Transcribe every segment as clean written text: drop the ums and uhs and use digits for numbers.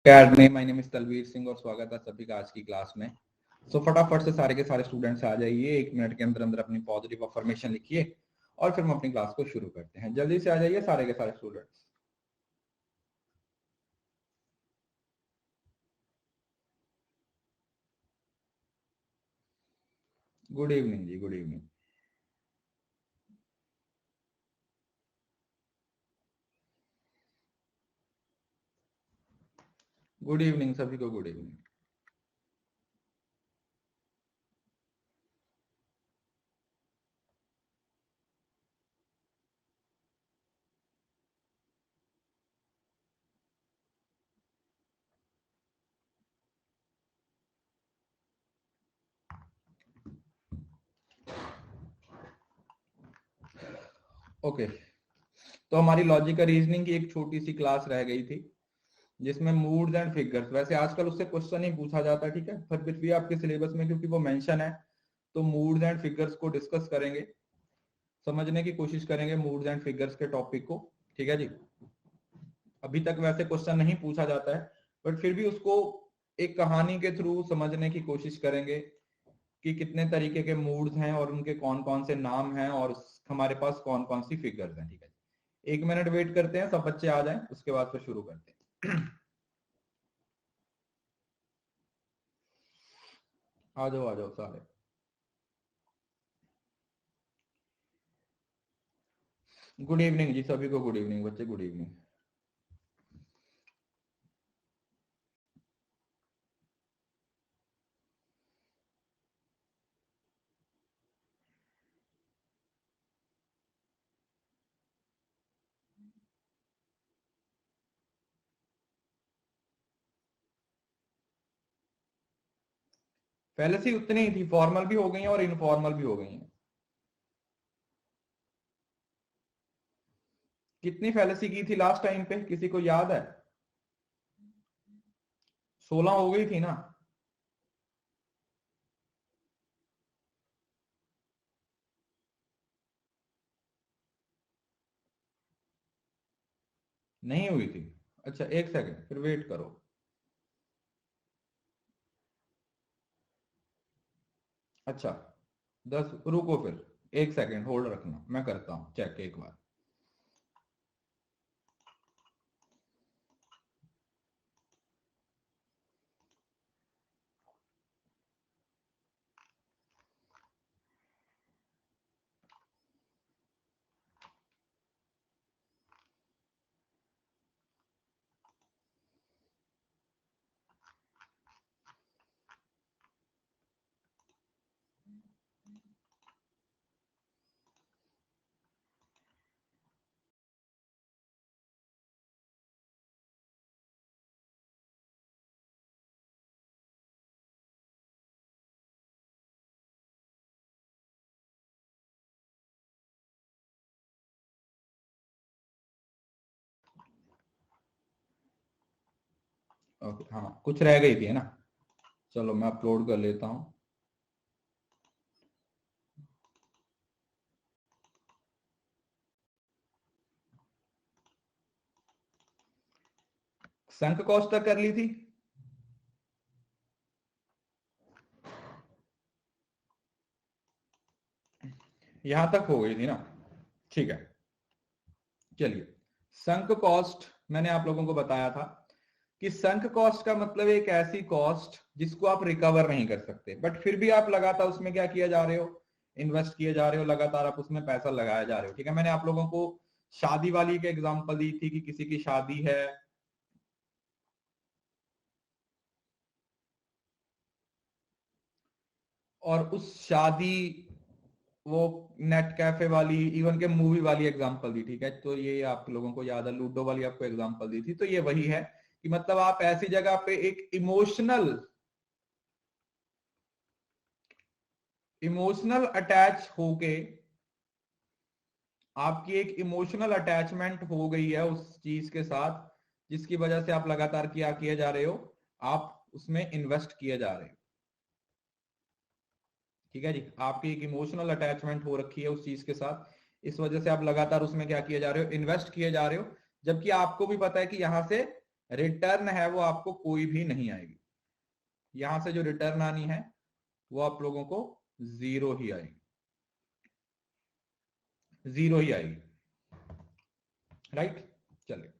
My name is Talveer Singh और स्वागत है सभी का आज की क्लास में। फटाफट से सारे के सारे स्टूडेंट्स आ जाइए, 1 मिनट के अंदर अंदर अपनी पॉजिटिव अफर्मेशन लिखिए और फिर हम अपनी क्लास को शुरू करते हैं। जल्दी से आ जाइए सारे के सारे स्टूडेंट्स। गुड इवनिंग जी, गुड इवनिंग। गुड इवनिंग सभी को, गुड इवनिंग। ओके, तो हमारी लॉजिक रीजनिंग की एक छोटी सी क्लास रह गई थी जिसमें मूड्स एंड फिगर्स, वैसे आजकल उससे क्वेश्चन ही पूछा जाता है, ठीक है, पर फिर भी आपके सिलेबस में क्योंकि वो मेंशन है तो मूड्स एंड फिगर्स को डिस्कस करेंगे, समझने की कोशिश करेंगे मूड्स एंड फिगर्स के टॉपिक को। ठीक है जी, अभी तक वैसे क्वेश्चन नहीं पूछा जाता है बट फिर भी उसको एक कहानी के थ्रू समझने की कोशिश करेंगे कि कितने तरीके के मूड्स हैं और उनके कौन कौन से नाम हैं और हमारे पास कौन कौन सी फिगर्स हैं। ठीक है, 1 मिनट वेट करते हैं, सब बच्चे आ जाएं, उसके बाद फिर शुरू करते हैं। आ जाओ सारे। गुड इवनिंग जी सभी को, गुड इवनिंग बच्चे, गुड इवनिंग। फैलेसी उतनी ही थी, फॉर्मल भी हो गई हैं और इनफॉर्मल भी हो गई हैं। कितनी फैलेसी की थी लास्ट टाइम पे, किसी को याद है? 16 हो गई थी ना? नहीं हुई थी? अच्छा एक सेकंड फिर वेट करो। अच्छा 10, रुको फिर 1 सेकंड होल्ड रखना, मैं करता हूं चेक एक बार। ओके हाँ, कुछ रह गई थी है ना? चलो मैं अपलोड कर लेता हूं। संक कॉस्ट तक कर ली थी? यहां तक हो गई थी ना? ठीक है, चलिए। संक कॉस्ट मैंने आप लोगों को बताया था कि संक कॉस्ट का मतलब एक ऐसी कॉस्ट जिसको आप रिकवर नहीं कर सकते बट फिर भी आप लगातार उसमें क्या किया जा रहे हो, इन्वेस्ट किए जा रहे हो, लगातार आप उसमें पैसा लगाया जा रहे हो। ठीक है, मैंने आप लोगों को शादी वाली के एग्जांपल दी थी कि किसी की शादी है और उस शादी, वो नेट कैफे वाली, इवन के मूवी वाली एग्जांपल दी। ठीक है, तो ये आप लोगों को याद है, लूडो वाली आपको एग्जांपल दी थी। तो ये वही है कि मतलब आप ऐसी जगह पे एक इमोशनल अटैच होके, आपकी एक इमोशनल अटैचमेंट हो गई है उस चीज के साथ जिसकी वजह से आप लगातार क्या किए जा रहे हो, आप उसमें इन्वेस्ट किए जा रहे हो। ठीक है जी, आपकी एक इमोशनल अटैचमेंट हो रखी है उस चीज के साथ, इस वजह से आप लगातार उसमें क्या किए जा रहे हो, इन्वेस्ट किए जा रहे हो, जबकि आपको भी पता है कि यहां से रिटर्न है वो आपको कोई भी नहीं आएगी। यहां से जो रिटर्न आनी है वो आप लोगों को 0 ही आएगी, 0 ही आएगी, राइट। चलिए,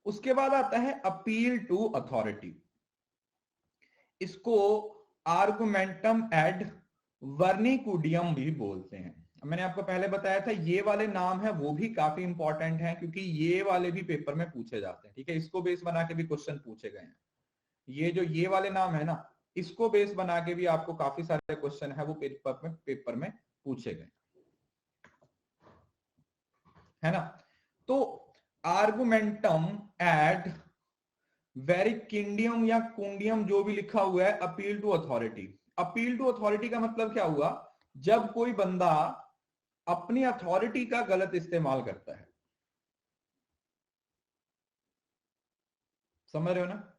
उसके बाद आता है अपील टू अथॉरिटी। इसको आर्गुमेंटम एड वर्निकुडियम भी बोलते हैं। मैंने आपको पहले बताया था ये वाले नाम है वो भी काफी इंपॉर्टेंट हैं, क्योंकि ये वाले भी पेपर में पूछे जाते हैं, ठीक है। इसको बेस बना के भी क्वेश्चन पूछे गए हैं। ये जो ये वाले नाम है ना, इसको बेस बना के भी आपको काफी सारे क्वेश्चन है वो पेपर में पूछे गए, है ना। तो आर्गुमेंटम एड वेरिकिंडियम या कुंडियम जो भी लिखा हुआ है, appeal to authority. Appeal to authority का मतलब क्या हुआ, जब कोई बंदा अपनी अथॉरिटी का गलत इस्तेमाल करता है, समझ रहे हो ना।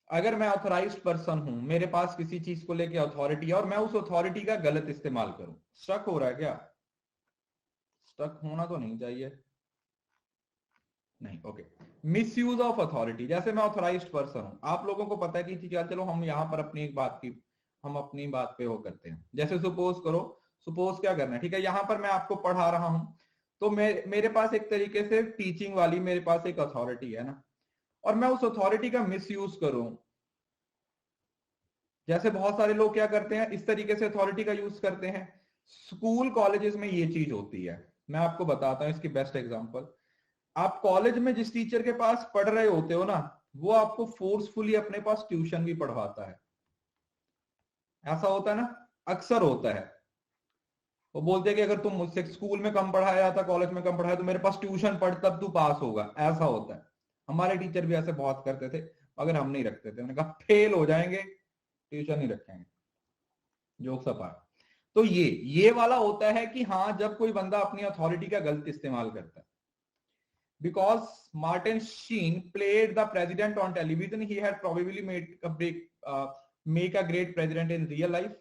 अगर मैं ऑथराइज्ड पर्सन हूं, मेरे पास किसी चीज को लेके अथॉरिटी है और मैं उस अथॉरिटी का गलत इस्तेमाल करूं, स्टक हो रहा है क्या? स्टक होना तो नहीं चाहिए, नहीं, ओके। मिसयूज ऑफ अथॉरिटी, जैसे मैं ऑथराइज्ड पर्सन हूं, आप लोगों को पता है कि ठीक है, चलो हम यहां पर अपनी एक बात की, हम अपनी बात पे वो करते हैं। जैसे सपोज करो, सपोज क्या करना है, ठीक है, यहां पर मैं आपको पढ़ा रहा हूं, तो मेरे पास एक तरीके से टीचिंग वाली मेरे पास एक अथॉरिटी है ना, और मैं उस अथॉरिटी का मिसयूज करूं। जैसे बहुत सारे लोग क्या करते हैं, इस तरीके से अथॉरिटी का यूज करते हैं। स्कूल कॉलेजेस में ये चीज होती है, मैं आपको बताता हूं इसकी बेस्ट एग्जांपल। आप कॉलेज में जिस टीचर के पास पढ़ रहे होते हो ना, वो आपको फोर्सफुली अपने पास ट्यूशन भी पढ़वाता है। ऐसा होता है ना, अक्सर होता है। वो बोलते हैं कि अगर तुम मुझसे स्कूल में कम पढ़ाया था, कॉलेज में कम पढ़ाया, तो मेरे पास ट्यूशन पढ़, तब तू पास होगा। ऐसा होता है। हमारे टीचर भी ऐसे बहुत करते थे, मगर हम नहीं रखते थे। उन्होंने कहा फेल हो जाएंगे, ट्यूशन नहीं रखेंगे, जोक्स अपार्ट। तो ये वाला होता है कि हाँ, जब कोई बंदा अपनी अथॉरिटी का गलत इस्तेमाल करता है। Because Martin Sheen played the president on television, he had probably make a great president in real life.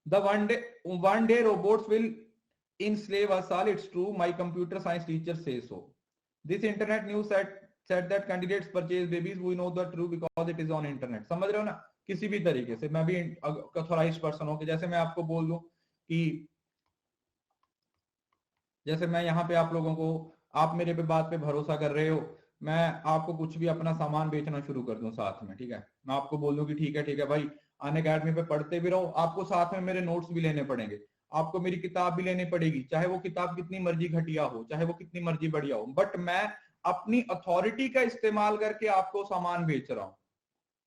The one day robots will enslave us all. It's true. My computer science teacher says so. This internet news said that candidates purchase babies. We know the truth because it is on internet. समझ रहे हो ना। किसी भी तरीके से मैं भी ऑथोराइज्ड पर्सन हूं कि जैसे मैं आपको बोल दूं कि जैसे मैं यहाँ पे आप लोगों को, आप मेरे पे बात पे भरोसा कर रहे हो, मैं आपको कुछ भी अपना सामान बेचना शुरू कर दूं साथ में, ठीक है। मैं आपको बोल दूं कि ठीक है भाई, अनअकैडमी पे पढ़ते भी रहो, आपको साथ में मेरे नोट्स भी लेने पड़ेंगे, आपको मेरी किताब भी लेनी पड़ेगी, चाहे वो किताब कितनी मर्जी घटिया हो, चाहे वो कितनी मर्जी बढ़िया हो, बट मैं अपनी अथॉरिटी का इस्तेमाल करके आपको सामान बेच रहा हूं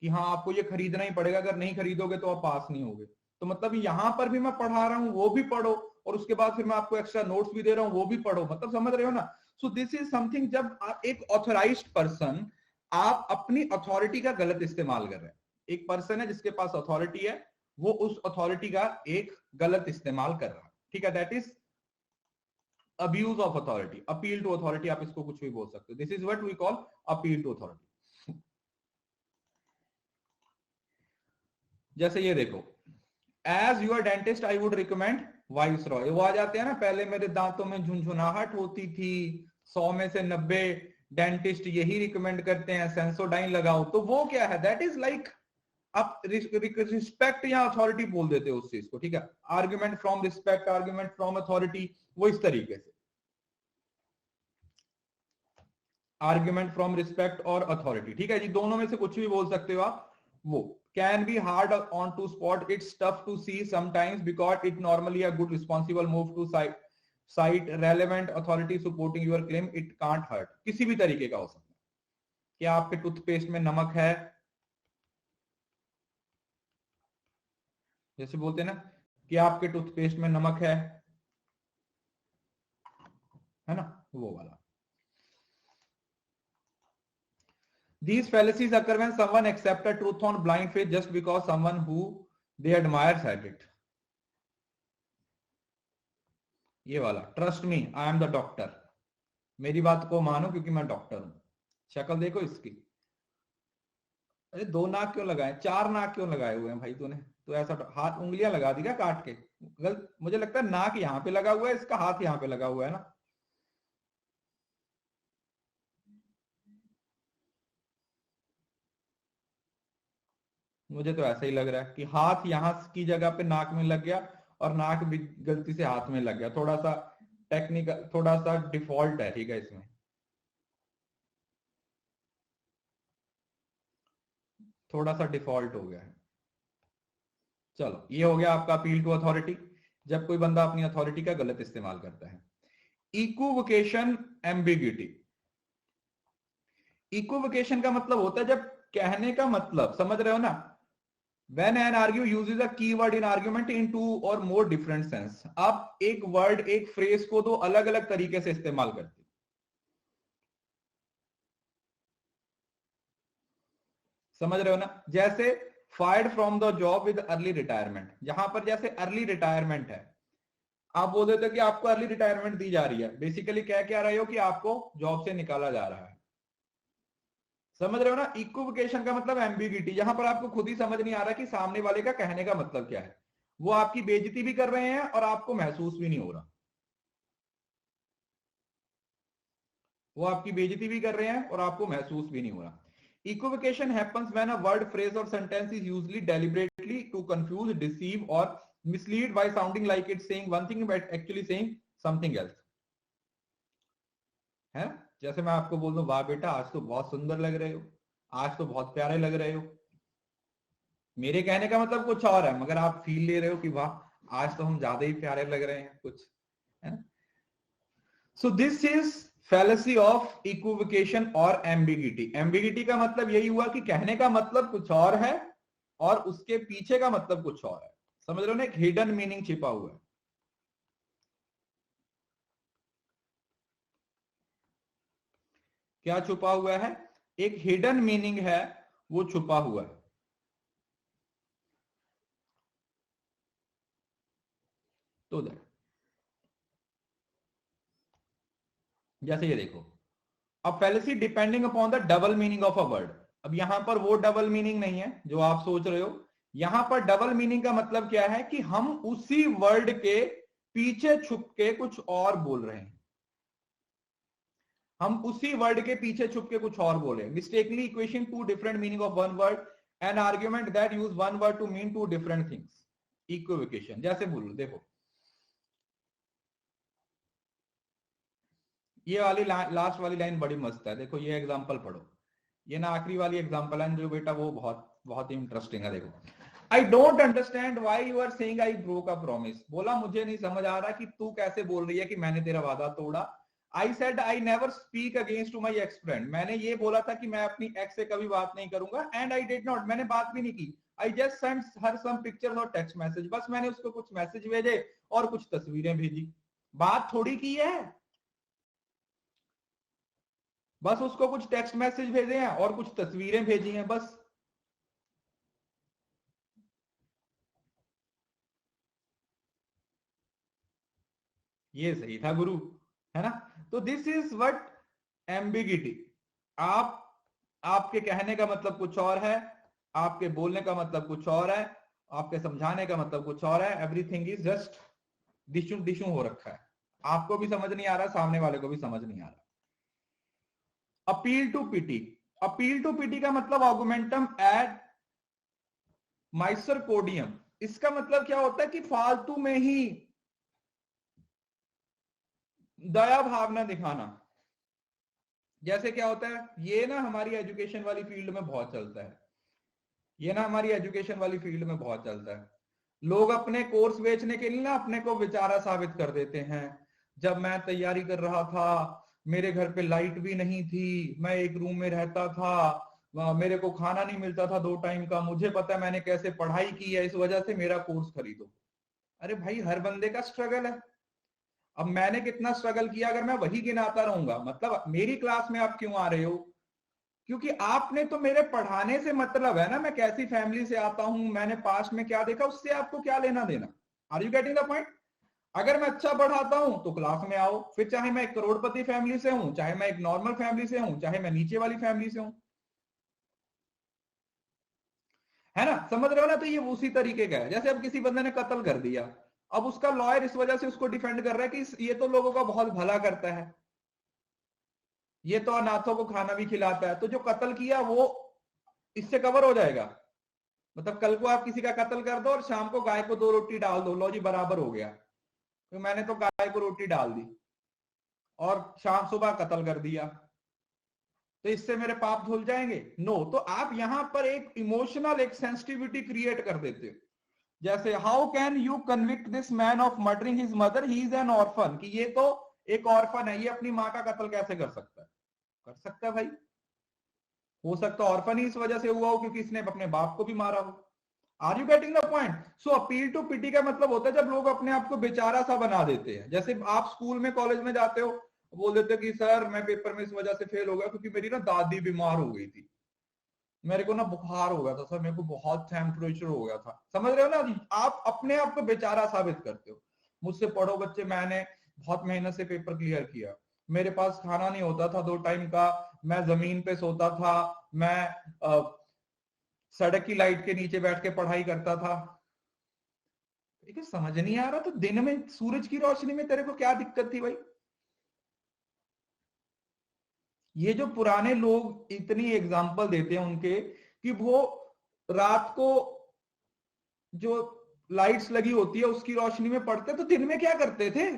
कि हाँ, आपको ये खरीदना ही पड़ेगा, अगर नहीं खरीदोगे तो आप पास नहीं होगे। तो मतलब यहां पर भी मैं पढ़ा रहा हूं, वो भी पढ़ो, और उसके बाद फिर मैं आपको एक्स्ट्रा नोट्स भी दे रहा हूं, वो भी पढ़ो। मतलब समझ रहे हो ना। सो दिस इज समथिंग, जब आप एक ऑथराइज्ड पर्सन, आप अपनी अथॉरिटी का गलत इस्तेमाल कर रहे हैं। एक पर्सन है जिसके पास अथॉरिटी है, वो उस अथॉरिटी का एक गलत इस्तेमाल कर रहा है, ठीक है। That is abuse of authority, appeal to authority, आप इसको कुछ भी बोल सकते हो। This is what we call appeal to authority. जैसे ये देखो, as your dentist I would recommend Viceroy. वो आ जाते हैं ना, पहले मेरे दांतों में झुंझुनाहट होती थी, 100 में से 90 डेंटिस्ट यही रिकमेंड करते हैं सेंसोडाइन लगाओ। तो वो क्या है, दैट इज लाइक आप रिस्पेक्ट या अथॉरिटी बोल देते हो उस चीज को, ठीक है। Argument from respect, argument from authority, वो इस तरीके से आर्ग्यूमेंट फ्रॉम रिस्पेक्ट और अथॉरिटी, ठीक है जी, दोनों में से कुछ भी बोल सकते हो आप। वो can be hard on to spot, it's tough to see sometimes because it normally a good responsible move to cite relevant authority supporting your claim. It can't hurt, किसी भी तरीके का हो सकता है। क्या आपके टूथपेस्ट में नमक है, जैसे बोलते हैं ना कि आपके टूथपेस्ट में नमक है ना, वो वाला। These fallacies occur when someone accepts a truth on blind faith just because someone who they admire said it. ये वाला, trust me I am the doctor, मेरी बात को मानो क्योंकि मैं डॉक्टर हूं। शक्ल देखो इसकी, अरे 2 नाक क्यों लगाए, 4 नाक क्यों लगाए हुए हैं भाई तूने? तो ऐसा हाथ उंगलियां लगा दी क्या काट के? गलत, मुझे लगता है नाक यहाँ पे लगा हुआ है, इसका हाथ यहाँ पे लगा हुआ है ना। मुझे तो ऐसा ही लग रहा है कि हाथ यहां की जगह पे नाक में लग गया और नाक भी गलती से हाथ में लग गया। थोड़ा सा टेक्निकल, थोड़ा सा डिफॉल्ट है, ठीक है, इसमें थोड़ा सा डिफॉल्ट हो गया है। चलो, ये हो गया आपका अपील टू अथॉरिटी, जब कोई बंदा अपनी अथॉरिटी का गलत इस्तेमाल करता है। इक्विवोकेशन, एम्बिग्यूटी। इक्विवोकेशन का मतलब होता है जब कहने का मतलब, समझ रहे हो ना, When an argue uses a keyword in argument in two or more different sense, आप एक वर्ड, एक फ्रेज को दो अलग अलग तरीके से इस्तेमाल करते हैं। समझ रहे हो ना, जैसे fired from the job with early retirement, जहां पर जैसे अर्ली रिटायरमेंट है, आप बोल देते हो कि आपको अर्ली रिटायरमेंट दी जा रही है, बेसिकली क्या रहे हो कि आपको जॉब से निकाला जा रहा है। समझ रहे हो ना, इक्विवोकेशन का मतलब एम्बिग्यूटी, जहां पर आपको खुद ही समझ नहीं आ रहा कि सामने वाले का कहने का मतलब क्या है। वो आपकी बेइज्जती भी कर रहे हैं और आपको महसूस भी नहीं हो रहा। वो आपकी बेइज्जती भी कर रहे हैं और आपको महसूस भी नहीं हो रहा। Equivocation happens when a word, phrase or sentence is usually deliberately to confuse, deceive or mislead by sounding like it's saying one thing but actually saying something else. है, जैसे मैं आपको बोल दूं, वाह बेटा आज तो बहुत सुंदर लग रहे हो, आज तो बहुत प्यारे लग रहे हो, मेरे कहने का मतलब कुछ और है, मगर आप फील ले रहे हो कि वाह आज तो हम ज्यादा ही प्यारे लग रहे हैं कुछ, है। So this is fallacy of equivocation और एम्बिगिटी। एम्बिगिटी का मतलब यही हुआ कि कहने का मतलब कुछ और है और उसके पीछे का मतलब कुछ और है। समझ रहे हो ना, एक हिडन मीनिंग छिपा हुआ है। क्या छुपा हुआ है? एक हिडन मीनिंग है, वो छुपा हुआ है। तो जैसे ये देखो, अब fallacy depending upon the double meaning of a word. अब यहां पर वो डबल मीनिंग नहीं है जो आप सोच रहे हो। यहां पर डबल मीनिंग का मतलब क्या है कि हम उसी वर्ड के पीछे छुप के कुछ और बोल रहे हैं। हम उसी वर्ड के पीछे छुप के कुछ और बोले। Mistakenly equation two different meaning of one word, an argument that use one word to mean two different things. Equivocation, जैसे बोलो, देखो ये वाली लास्ट वाली लाइन बड़ी मस्त है, देखो ये एग्जांपल पढ़ो। ये ना आखिरी वाली एग्जांपल है जो बेटा, वो बहुत बहुत ही इंटरेस्टिंग है। देखो, I don't understand why you are saying I broke a promise. बोला मुझे नहीं समझ आ रहा कि तू कैसे बोल रही है कि मैंने तेरा वादा तोड़ा। I said I never speak against to my ex friend. मैंने ये बोला था कि मैं अपनी एक्स से कभी बात नहीं करूंगा। एंड आई डिड नॉट, मैंने बात भी नहीं की। I just send her some pictures और टेक्स्ट मैसेज, बस मैंने उसको कुछ मैसेज भेजे और कुछ तस्वीरें भेजी। बात थोड़ी की है, बस उसको कुछ टेक्स्ट मैसेज भेजे हैं और कुछ तस्वीरें भेजी हैं बस। ये सही था गुरु, है ना। तो दिस इज व्हाट एम्बिगिटी। आप, आपके कहने का मतलब कुछ और है, आपके बोलने का मतलब कुछ और है, आपके समझाने का मतलब कुछ और है। एवरीथिंग इज जस्ट डिशू डिशू हो रखा है। आपको भी समझ नहीं आ रहा, सामने वाले को भी समझ नहीं आ रहा। Appeal to pity. Appeal to pity का मतलब आर्गुमेंटम एड माइसरकोडियम। इसका मतलब क्या होता है कि फालतू में ही दया भावना दिखाना। जैसे क्या होता है, ये ना हमारी एजुकेशन वाली फील्ड में बहुत चलता है। ये ना हमारी एजुकेशन वाली फील्ड में बहुत चलता है। लोग अपने कोर्स बेचने के लिए ना अपने को बेचारा साबित कर देते हैं। जब मैं तैयारी कर रहा था, मेरे घर पे लाइट भी नहीं थी, मैं एक रूम में रहता था, मेरे को खाना नहीं मिलता था 2 टाइम का, मुझे पता है मैंने कैसे पढ़ाई की है, इस वजह से मेरा कोर्स खरीदो। अरे भाई, हर बंदे का स्ट्रगल है। अब मैंने कितना स्ट्रगल किया, अगर मैं वही गिनाता रहूंगा, मतलब मेरी क्लास में आप क्यों आ रहे हो? क्योंकि आपने तो मेरे पढ़ाने से मतलब है ना, मैं कैसी फैमिली से आता हूं, मैंने पास्ट में क्या देखा, उससे आपको क्या लेना देना। Are you getting the point? अगर मैं अच्छा पढ़ाता हूं तो क्लास में आओ, फिर चाहे मैं एक करोड़पति फैमिली से हूं, चाहे मैं एक नॉर्मल फैमिली से हूं, चाहे मैं नीचे वाली फैमिली से हूं, है ना। समझ रहे हो ना। तो ये उसी तरीके का है। जैसे अब किसी बंदे ने कत्ल कर दिया, अब उसका लॉयर इस वजह से उसको डिफेंड कर रहा है कि ये तो लोगों का बहुत भला करता है, ये तो अनाथों को खाना भी खिलाता है, तो जो कत्ल किया वो इससे कवर हो जाएगा। मतलब कल को आप किसी का कत्ल कर दो और शाम को गाय को 2 रोटी डाल दो, लो जी बराबर हो गया, तो मैंने तो गाय को रोटी डाल दी और शाम सुबह कत्ल कर दिया, तो इससे मेरे पाप धुल जाएंगे? नो। तो आप यहां पर एक इमोशनल, एक सेंसिटिविटी क्रिएट कर देते हो। जैसे how can you convict this man of murdering his mother, he is an orphan, कि ये तो एक ऑर्फन है, ये अपनी मां का कत्ल कैसे कर सकता है? कर सकता है भाई, हो सकता है ऑर्फन ही इस वजह से हुआ हो क्योंकि इसने अपने बाप को भी मारा हो। Are you getting the point? So appeal to pity का मतलब होता है जब लोग अपने आप को बेचारा सा बना देते हैं। जैसे आप स्कूल में, कॉलेज में जाते हो, बोल देते हो कि सर मैं पेपर में इस वजह से फेल हो गया क्योंकि मेरी ना दादी बीमार हो गई थी, मेरे को ना बुखार हो गया था सर, मेरे को बहुत टेम्परेचर हो गया था। समझ रहे हो ना? आप अपने आप को बेचारा साबित करते हो। मुझसे पढ़ो बच्चे, मैंने बहुत मेहनत से पेपर क्लियर किया, मेरे पास खाना नहीं होता था 2 टाइम का, मैं जमीन पे सोता था, मैं सड़क की लाइट के नीचे बैठ के पढ़ाई करता था। ठीक है, समझ नहीं आ रहा? तो दिन में सूरज की रोशनी में तेरे को क्या दिक्कत थी भाई? ये जो पुराने लोग इतनी एग्जाम्पल देते हैं उनके, कि वो रात को जो लाइट्स लगी होती है उसकी रोशनी में पढ़ते, तो दिन में क्या करते थे?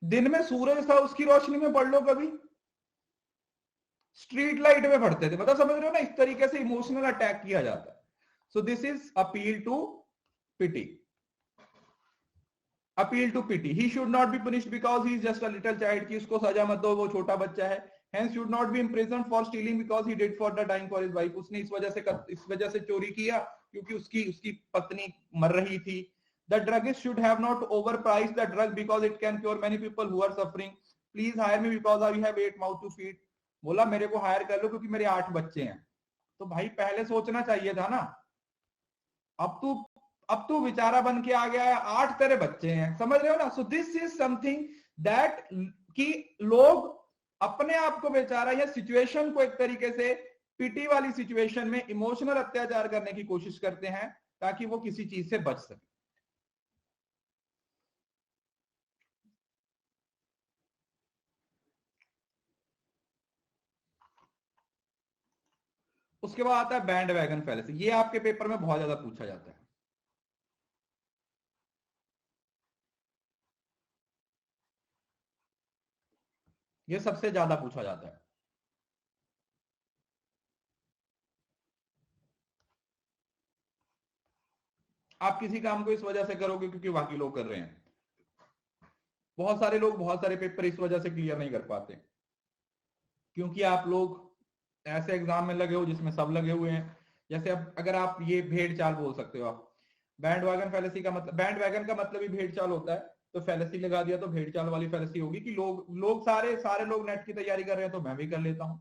दिन में सूरज था, उसकी रोशनी में पढ़ लो कभी। स्ट्रीट लाइट में पढ़ते थे। मतलब समझ रहे हो ना? इस तरीके से इमोशनल अटैक किया जाता है। So this is appeal to pity. Appeal to pity, he should not be punished because he is just a little child, कि उसको सजा मत दो, वो छोटा बच्चा है। Hence should not be imprisoned for stealing because he did for the dying for his wife, उसने इस वजह से चोरी किया क्योंकि उसकी पत्नी मर रही थी। The druggist should have not overpriced the drug because it can cure many people who are suffering. Please hire me because I have 8 mouth to feed. बोला मेरे को हायर कर लो क्योंकि मेरे 8 बच्चे हैं। तो भाई पहले सोचना चाहिए था ना। अब तू बेचारा बन के आ गया है, 8 तेरे बच्चे हैं। समझ रहे हो ना? सो दिस इज समथिंग दैट, कि लोग अपने आप को बेचारा या सिचुएशन को एक तरीके से पिटी वाली सिचुएशन में इमोशनल अत्याचार करने की कोशिश करते हैं ताकि वो किसी चीज से बच सके। उसके बाद आता है बैंड वैगन फैलेसी। ये आपके पेपर में बहुत ज्यादा पूछा जाता है। ये सबसे ज्यादा पूछा जाता है। आप किसी काम को इस वजह से करोगे क्योंकि बाकी लोग कर रहे हैं। बहुत सारे लोग बहुत सारे पेपर इस वजह से क्लियर नहीं कर पाते क्योंकि आप लोग ऐसे एग्जाम में लगे हो जिसमें सब लगे हुए हैं। जैसे अब अगर आप ये भेड़ चाल बोल सकते हो, आप बैंड वैगन फैलेसी का मतलब, बैंड वैगन का मतलब ही भेड़ चाल होता है, तो फैलेसी लगा दिया तो भेड़ चाल वाली फैलेसी होगी कि लोग सारे लोग नेट की तैयारी कर रहे हैं तो मैं भी कर लेता हूँ,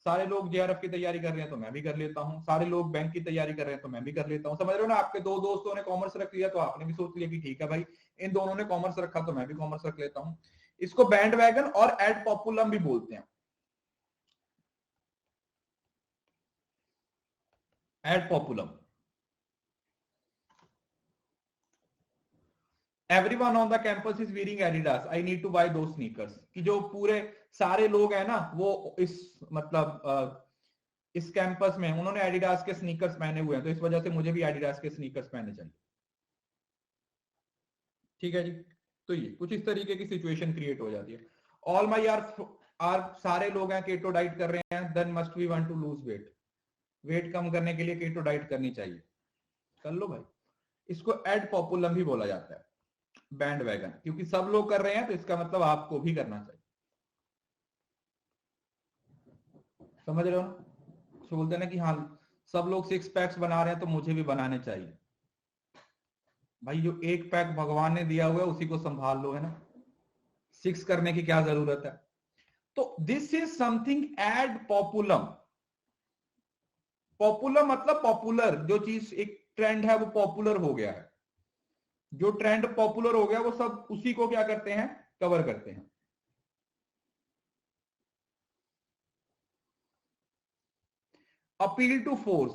सारे लोग जेआरएफ की तैयारी कर रहे हैं तो मैं भी कर लेता हूँ, सारे लोग बैंक की तैयारी कर रहे हैं तो मैं भी कर लेता हूँ। समझ रहे हो ना? आपके 2 दोस्तों ने कॉमर्स रख लिया तो आपने भी सोच लिया कि ठीक है भाई, इन दोनों ने कॉमर्स रखा तो मैं भी कॉमर्स रख लेता हूँ। इसको बैंड वैगन और एड पॉपुलम भी बोलते हैं। Ad populum, everyone on the campus is wearing Adidas, I need to buy दो स्नीकर्स, कि जो पूरे सारे लोग हैं ना वो इस मतलब इस कैंपस में उन्होंने एडिडास के स्नीकर्स पहने हुए हैं तो इस वजह से मुझे भी एडिडास के स्नीकर्स पहनने चाहिए। ठीक है जी। तो ये कुछ इस तरीके की सिचुएशन क्रिएट हो जाती है। ऑल माई आर सारे लोग हैं केटो डाइट कर रहे हैं, then must we want to lose weight, weight कम करने के लिए केटो डाइट करनी चाहिए, कर लो भाई। इसको एड पॉपुलम भी बोला जाता है, बैंड वैगन, क्योंकि सब लोग कर रहे हैं तो इसका मतलब आपको भी करना चाहिए। समझ रहे हो ना? तो बोलते हैं ना कि हाँ सब लोग 6 पैक्स बना रहे हैं तो मुझे भी बनाने चाहिए। भाई जो 1 पैक भगवान ने दिया हुआ है उसी को संभाल लो, है ना? 6 करने की क्या जरूरत है? तो this is something ad populum. Popular मतलब पॉपुलर, जो चीज एक ट्रेंड है वो पॉपुलर हो गया है, जो ट्रेंड पॉपुलर हो गया वो सब उसी को क्या करते हैं, कवर करते हैं। अपील टू फोर्स,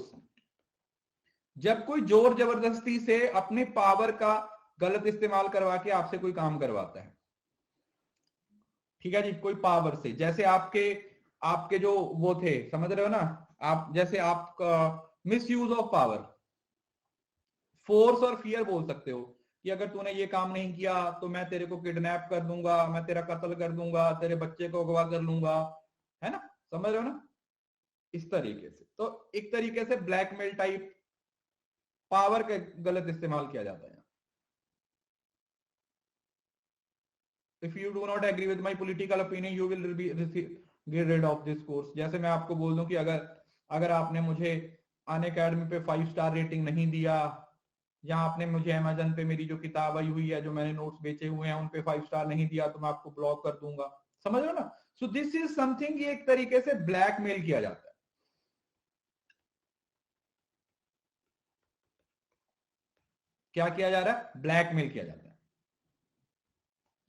जब कोई जोर जबरदस्ती से अपने पावर का गलत इस्तेमाल करवा के आपसे कोई काम करवाता है। ठीक है जी, कोई पावर से, जैसे आपके आपके जो वो थे, समझ रहे हो ना, आप जैसे आपका miss use of power, force और फियर बोल सकते हो कि अगर तूने ये काम नहीं किया तो मैं तेरे को किडनैप कर दूंगा, मैं तेरा कत्ल कर दूंगा, तेरे बच्चे को अगवा कर लूंगा, है ना, समझ रहे हो ना, इस तरीके से। तो एक तरीके से ब्लैकमेल टाइप पावर का गलत इस्तेमाल किया जाता है। If you do not agree with my political opinion you will be get rid of this course. जैसे मैं आपको बोल दूं कि अगर अगर आपने मुझे अन अकेडमी पे 5 स्टार रेटिंग नहीं दिया, या आपने मुझे अमेजन पे मेरी जो किताब आई हुई है, जो मैंने नोट्स बेचे हुए हैं, उन पे 5 स्टार नहीं दिया तो मैं आपको ब्लॉक कर दूंगा, समझ रहे हो ना। सो दिस इज समथिंग, ये एक तरीके से ब्लैकमेल किया जाता है। क्या किया जा रहा है? ब्लैकमेल किया जाता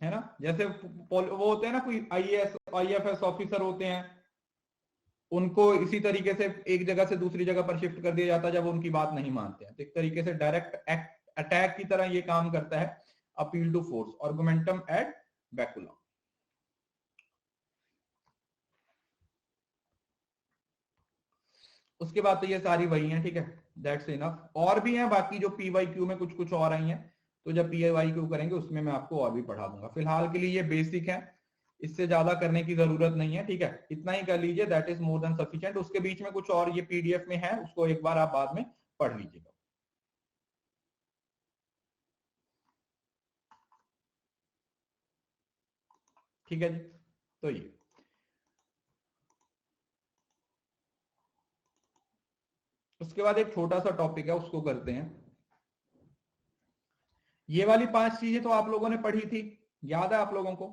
है ना। जैसे वो होते हैं ना, कोई आईएएस आईएफएस ऑफिसर होते हैं, उनको इसी तरीके से एक जगह से दूसरी जगह पर शिफ्ट कर दिया जाता है जब वो उनकी बात नहीं मानते हैं। तो एक तरीके से डायरेक्ट अटैक की तरह ये काम करता है अपील टू फोर्स, आर्गुमेंटम एड बैकुलम। उसके बाद तो ये सारी वही हैं, ठीक है, दैट्स इनफ। और भी हैं बाकी जो पीवाईक्यू में कुछ कुछ और आई हैं, तो जब पीवाईक्यू करेंगे उसमें मैं आपको और भी पढ़ा दूंगा। फिलहाल के लिए ये बेसिक है, इससे ज्यादा करने की जरूरत नहीं है, ठीक है, इतना ही कर लीजिए, that is more than sufficient. उसके बीच में कुछ और ये पीडीएफ में है, उसको एक बार आप बाद में पढ़ लीजिएगा। ठीक है जी, तो ये उसके बाद एक छोटा सा टॉपिक है, उसको करते हैं। ये वाली 5 चीजें तो आप लोगों ने पढ़ी थी, याद है आप लोगों को?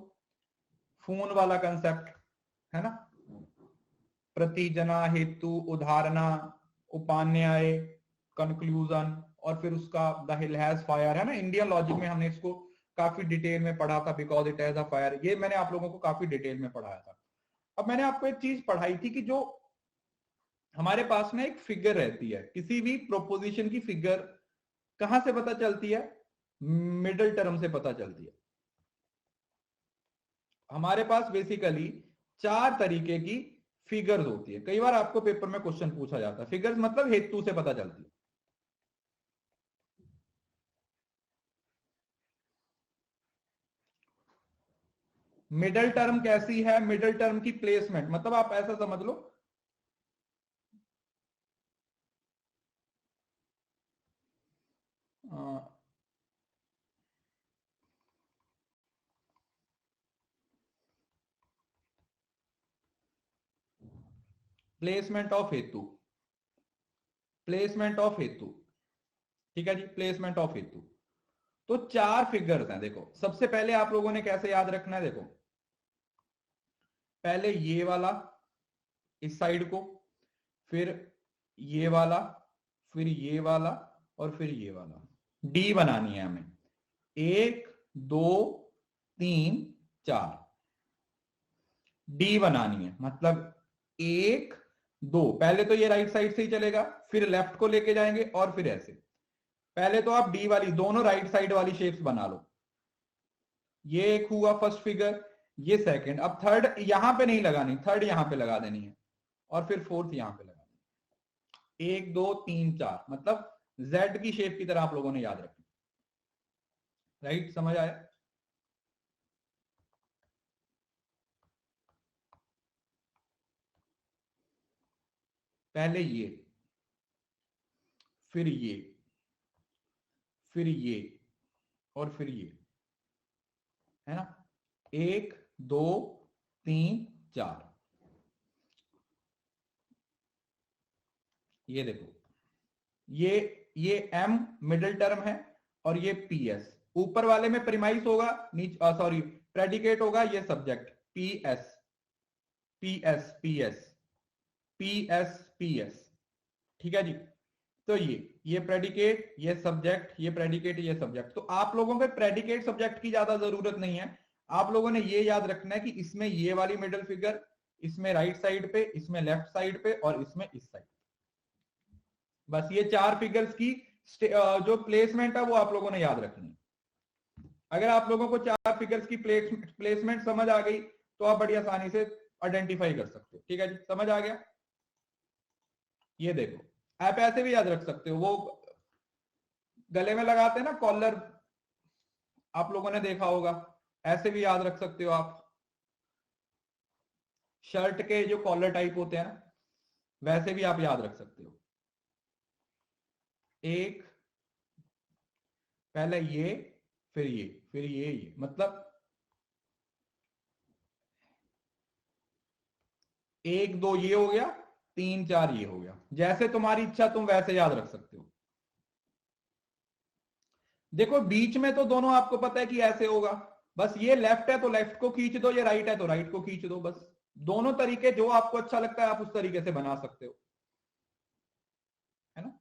फोन वाला कंसेप्ट है ना, प्रतिजना, हेतु, उदाहरणा, उपान्याय, कंक्लूजन, और फिर उसका द हिल हैज फायर, है ना। इंडियन लॉजिक में हमने इसको काफी डिटेल में पढ़ा था, because it has a fire, ये मैंने आप लोगों को काफी डिटेल में पढ़ाया था। अब मैंने आपको एक चीज पढ़ाई थी कि जो हमारे पास में एक फिगर रहती है, किसी भी प्रोपोजिशन की फिगर कहां से पता चलती है? मिडिल टर्म से पता चलती है। हमारे पास बेसिकली 4 तरीके की फिगर्स होती है। कई बार आपको पेपर में क्वेश्चन पूछा जाता है, फिगर्स मतलब हेतु से पता चलती है। मिडिल टर्म कैसी है? मिडिल टर्म की प्लेसमेंट, मतलब आप ऐसा समझ लो, प्लेसमेंट ऑफ हेतु, प्लेसमेंट ऑफ हेतु, ठीक है जी, प्लेसमेंट ऑफ हेतु। तो 4 फिगर्स हैं। देखो सबसे पहले आप लोगों ने कैसे याद रखना है, देखो पहले ये वाला इस साइड को, फिर ये वाला, फिर ये वाला, और फिर ये वाला, डी बनानी है हमें। 1 2 3 4 डी बनानी है, मतलब 1 2, पहले तो ये राइट साइड से ही चलेगा, फिर लेफ्ट को लेके जाएंगे, और फिर ऐसे। पहले तो आप डी वाली दोनों राइट साइड वाली शेप्स बना लो। ये एक हुआ फर्स्ट फिगर, ये सेकंड। अब थर्ड यहां पे नहीं लगानी, थर्ड यहां पे लगा देनी है, और फिर फोर्थ यहां पे लगा देनी। 1 2 3 4, मतलब जेड की शेप की तरह आप लोगों ने याद रखना। राइट, समझ आया? पहले ये, फिर ये, फिर ये, और फिर ये, है ना। 1 2 3 4, ये देखो, ये एम मिडिल टर्म है, और ये पी एस ऊपर वाले में प्रीमाइस होगा, नीचे सॉरी प्रेडिकेट होगा, ये subject P S P S P S P S P S, ठीक है जी। तो ये प्रेडिकेट, ये सब्जेक्ट, ये प्रेडिकेट, ये सब्जेक्ट। तो आप लोगों के प्रेडिकेट सब्जेक्ट की ज्यादा जरूरत नहीं है, आप लोगों ने ये याद रखना है कि इसमें ये वाली मिडिल फिगर, इसमें राइट साइड पे, इसमें लेफ्ट साइड पे, और इसमें इस साइड। बस ये 4 फिगर्स की जो प्लेसमेंट है वो आप लोगों ने याद रखनी है। अगर आप लोगों को 4 फिगर्स की प्लेसमेंट समझ आ गई तो आप बड़ी आसानी से आइडेंटिफाई कर सकते हो। ठीक है जी, समझ आ गया। ये देखो, आप ऐसे भी याद रख सकते हो, वो गले में लगाते हैं ना कॉलर, आप लोगों ने देखा होगा, ऐसे भी याद रख सकते हो आप। शर्ट के जो कॉलर टाइप होते हैं ना, वैसे भी आप याद रख सकते हो। एक, पहले ये, फिर ये, फिर ये, मतलब 1 2 ये हो गया, 3 4 ये हो गया। जैसे तुम्हारी इच्छा, तुम वैसे याद रख सकते हो। देखो बीच में तो दोनों आपको पता है कि ऐसे होगा, बस ये लेफ्ट है तो लेफ्ट को खींच दो, ये राइट है तो राइट को खींच दो, बस दोनों तरीके जो आपको अच्छा लगता है आप उस तरीके से बना सकते हो, है ना।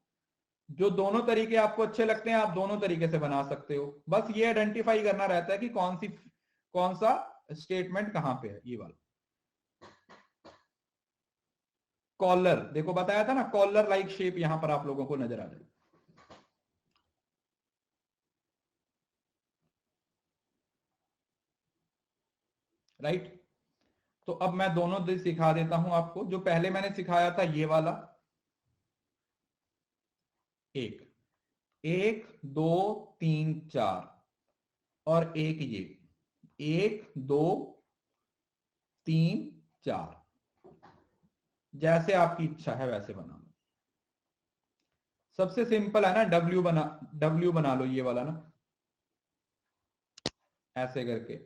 जो दोनों तरीके आपको अच्छे लगते हैं आप दोनों तरीके से बना सकते हो, बस ये आइडेंटिफाई करना रहता है कि कौन सा स्टेटमेंट कहां पे है। ये वाला कॉलर, देखो बताया था ना, कॉलर लाइक शेप यहां पर आप लोगों को नजर आ जाएगी। राइट, तो अब मैं दोनों सिखा देता हूं आपको। जो पहले मैंने सिखाया था ये वाला, एक 1 2 3 4, और एक ये 1 2 3 4, जैसे आपकी इच्छा है वैसे बना लो। सबसे सिंपल है ना, डब्ल्यू बना लो ये वाला ना, ऐसे करके।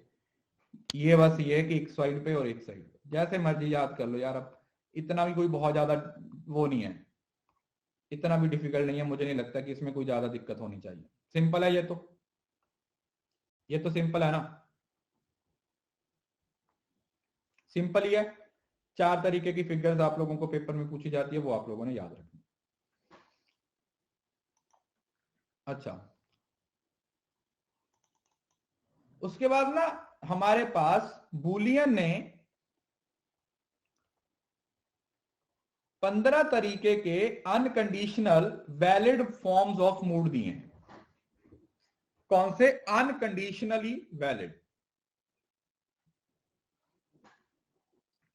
ये बस ये है कि एक साइड पे और एक साइड पे, जैसे मर्जी याद कर लो यार। अब इतना भी कोई बहुत ज्यादा वो नहीं है, इतना भी डिफिकल्ट नहीं है, मुझे नहीं लगता कि इसमें कोई ज्यादा दिक्कत होनी चाहिए। सिंपल है ये तो सिंपल है ना, सिंपल ही है। 4 तरीके की फिगर्स आप लोगों को पेपर में पूछी जाती है, वो आप लोगों ने याद रखनी। अच्छा, उसके बाद ना हमारे पास बूलियन ने 15 तरीके के unconditional valid forms of mood दिए हैं। कौन से? अनकंडीशनली वैलिड,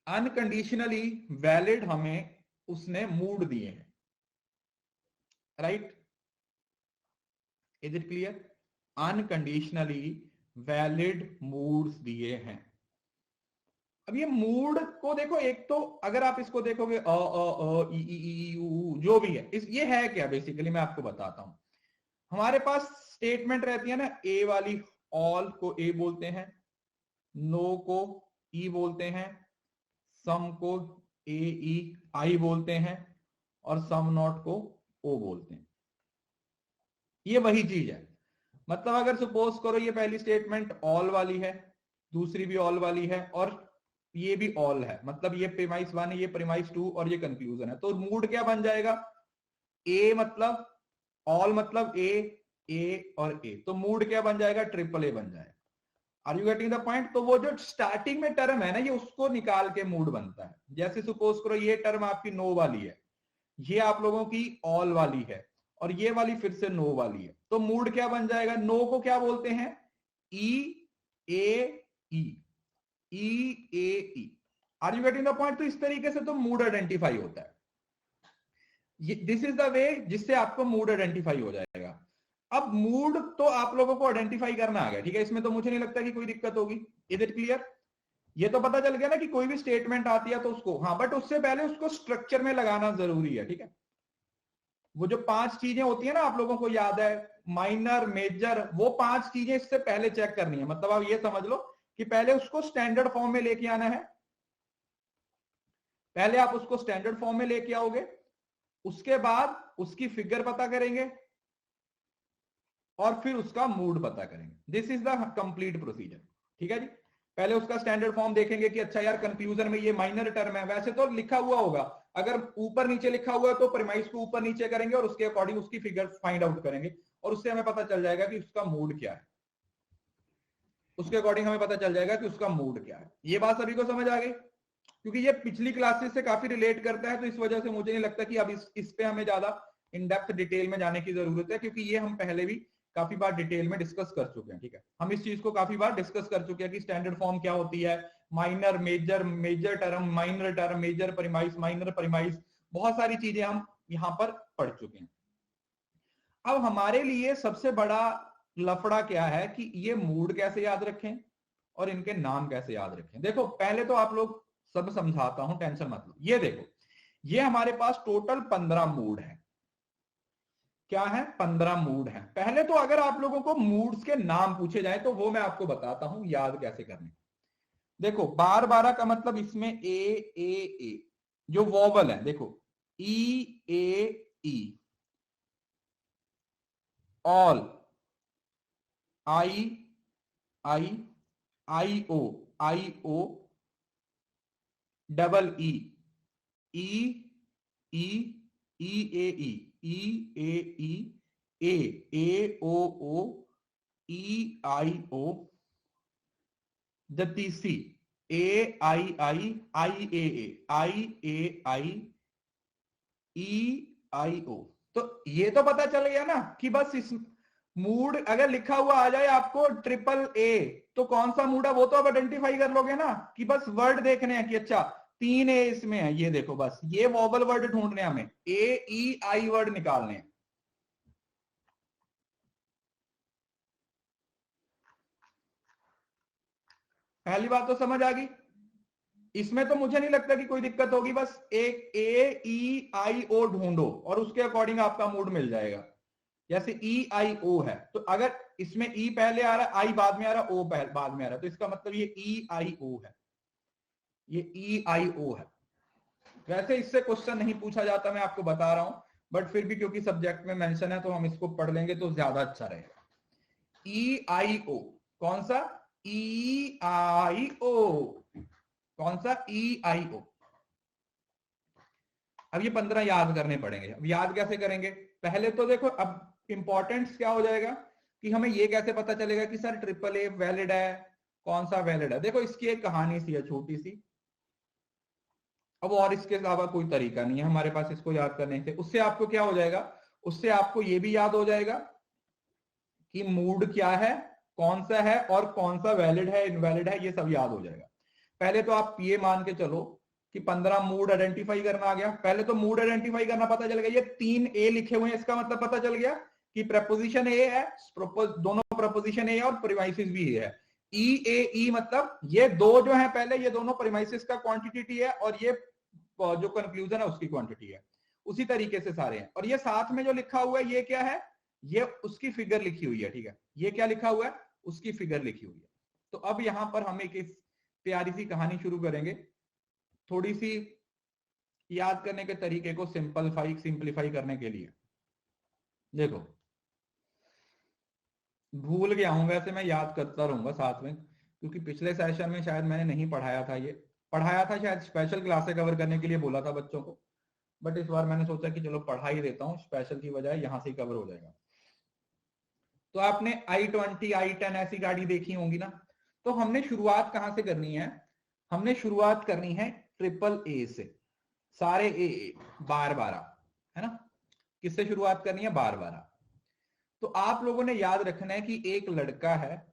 अनकंडीशनली वैलिड हमें उसने मूड दिए हैं। Right, is it clear? Unconditionally valid moods दिए हैं। अब ये मूड को देखो, एक तो अगर आप इसको देखोगे ई जो भी है, ये है क्या बेसिकली, मैं आपको बताता हूं। हमारे पास स्टेटमेंट रहती है ना, ए वाली, ऑल को ए बोलते हैं, नो को ई बोलते हैं, सम को ए ई आई बोलते हैं, और सम नॉट को ओ बोलते हैं। ये वही चीज है। मतलब अगर सपोज करो ये पहली स्टेटमेंट ऑल वाली है, दूसरी भी ऑल वाली है, और ये भी ऑल है, मतलब ये प्रीमाइस 1 है, ये प्रीमाइस 2, और ये कंक्लूजन है, तो मूड क्या बन जाएगा? ए मतलब ऑल मतलब ए और ए, तो मूड क्या बन जाएगा? ट्रिपल ए बन जाएगा। Are you getting the point? तो वो जो स्टार्टिंग में टर्म है ना, ये उसको निकाल के मूड बनता है। जैसे सपोज करो ये टर्म आपकी नो वाली है, ये आप लोगों की ऑल वाली है, और ये वाली फिर से नो वाली है, तो मूड क्या बन जाएगा? नो को क्या बोलते हैं? E A E, E A E. Are you getting the point? तो इस तरीके से तो मूड आइडेंटिफाई होता है। दिस इज द वे जिससे आपको मूड आइडेंटिफाई हो जाएगा। अब मूड तो आप लोगों को आइडेंटिफाई करना आ गया, ठीक है, इसमें तो मुझे नहीं लगता कि कोई दिक्कत होगी। Is it clear? ये तो पता चल गया ना कि कोई भी स्टेटमेंट आती है तो उसको, हाँ, बट उससे पहले उसको स्ट्रक्चर में लगाना जरूरी है। ठीक है, वो जो 5 चीजें होती है ना, आप लोगों को याद है, माइनर, मेजर, वो 5 चीजें इससे पहले चेक करनी है। मतलब आप ये समझ लो कि पहले उसको स्टैंडर्ड फॉर्म में लेके आना है, पहले आप उसको स्टैंडर्ड फॉर्म में लेके आओगे, उसके बाद उसकी फिगर पता करेंगे, और फिर उसका मूड पता करेंगे। This is the complete procedure. ठीक है जी, पहले उसका स्टैंडर्ड फॉर्म देखेंगे कि अच्छा यार कंक्लूजन में ये माइनर टर्म है, वैसे तो लिखा हुआ होगा, अगर ऊपर नीचे लिखा हुआ है तो प्रीमाइस को ऊपर नीचे करेंगे और उसके अकॉर्डिंग उसकी फिगर फाइंड आउट करेंगे, और उससे हमें पता चल जाएगा कि उसका मूड क्या है, उसके अकॉर्डिंग हमें पता चल जाएगा कि उसका मूड क्या है। ये बात सभी को समझ आ गई? क्योंकि ये पिछली क्लासेस से काफी रिलेट करता है, तो इस वजह से मुझे नहीं लगता कि अब इस पे हमें ज्यादा इन डेप्थ डिटेल में जाने की जरूरत है, क्योंकि ये हम पहले भी काफी बार डिटेल में डिस्कस कर चुके हैं। ठीक है, हम इस चीज को काफी बार डिस्कस कर चुके हैं कि स्टैंडर्ड फॉर्म क्या होती है, minor, major, major term, minor term, major premise, minor premise, बहुत सारी चीजें हम यहां पर पढ़ चुके हैं। अब हमारे लिए सबसे बड़ा लफड़ा क्या है कि ये मूड कैसे याद रखें और इनके नाम कैसे याद रखें। देखो पहले तो आप लोग सब समझाता हूं, टेंशन मत लो। ये देखो, ये हमारे पास टोटल 15 मूड है। क्या है? 15 मूड है। पहले तो अगर आप लोगों को मूड्स के नाम पूछे जाए तो वो मैं आपको बताता हूं याद कैसे करने। देखो 12 का मतलब इसमें ए जो वॉवल है, देखो E A, all, I I O, double E E A O E the तीसरी ए आई ओ। तो ये तो पता चल गया ना कि बस इस मूड अगर लिखा हुआ आ जाए आपको ट्रिपल ए तो कौन सा मूड है वो तो आप आइडेंटिफाई कर लोगे ना, कि बस वर्ड देखने हैं कि अच्छा 3 ए इसमें है। ये देखो बस ये वॉबल वर्ड ढूंढने हमें, ए ई आई वर्ड निकालने हैं। पहली बात तो समझ आ गई, इसमें तो मुझे नहीं लगता कि कोई दिक्कत होगी। बस एक ए ई आई ओ ढूंढो और उसके अकॉर्डिंग आपका मूड मिल जाएगा। जैसे ई आई ओ है तो अगर इसमें ई पहले आ रहा है, आई बाद में आ रहा है, ओ बाद में आ रहा है, तो इसका मतलब ये ई आई ओ है, ये ई आई ओ है। वैसे इससे क्वेश्चन नहीं पूछा जाता, मैं आपको बता रहा हूं, बट फिर भी क्योंकि सब्जेक्ट में मेंशन है तो हम इसको पढ़ लेंगे तो ज्यादा अच्छा रहेगा। ई आई ओ, कौन सा? ई आई ओ, कौन सा? ई आई ओ। अब ये 15 याद करने पड़ेंगे। अब याद कैसे करेंगे? पहले तो देखो अब इंपॉर्टेंस क्या हो जाएगा कि हमें ये कैसे पता चलेगा कि सर ट्रिपल ए वैलिड है, कौन सा वैलिड है। देखो इसकी एक कहानी सी है छोटी सी, अब और इसके अलावा कोई तरीका नहीं है हमारे पास इसको याद करने से। उससे आपको क्या हो जाएगा, उससे आपको ये भी याद हो जाएगा कि मूड क्या है, कौन सा है और कौन सा वैलिड है, इनवैलिड है, ये सब याद हो जाएगा। पहले तो आप ये मान के चलो कि 15 मूड आइडेंटिफाई करना आ गया। पहले तो मूड आइडेंटिफाई करना पता चल गया, ये 3 ए लिखे हुए हैं, इसका मतलब पता चल गया कि प्रपोजिशन ए है, दोनों प्रपोजिशन ए और प्रीमाइसिस भी ए है। ई मतलब ये दो जो है पहले, ये दोनों प्रीमाइसिस का क्वांटिटी है और ये जो कंक्लूजन है उसकी क्वांटिटी है। उसी तरीके से सारे हैं। और ये साथ में जो लिखा हुआ है ये क्या है? ये उसकी फिगर लिखी हुई है, ठीक है। ये क्या लिखा हुआ है? उसकी फिगर लिखी हुई है। तो अब यहां पर हम एक प्यारी सी कहानी शुरू करेंगे, थोड़ी सी याद करने के तरीके को सिंपलीफाई करने के लिए। देखो भूल गया हूं, वैसे मैं याद करता रहूंगा साथ में, क्योंकि पिछले सेशन में शायद मैंने नहीं पढ़ाया था, ये पढ़ाया था शायद, स्पेशल क्लासें कवर करने के लिए बोला था बच्चों को, बट इस बार मैंने सोचा कि चलो पढ़ा ही देता हूँ, स्पेशल की बजाय यहां से ही कवर हो जाएगा। तो आपने i20 i10 ऐसी गाड़ी देखी होंगी ना, तो हमने शुरुआत कहां से करनी है? हमने शुरुआत करनी है ट्रिपल ए से, सारे ए 12 है ना। किससे शुरुआत करनी है? 12। तो आप लोगों ने याद रखना है कि एक लड़का है,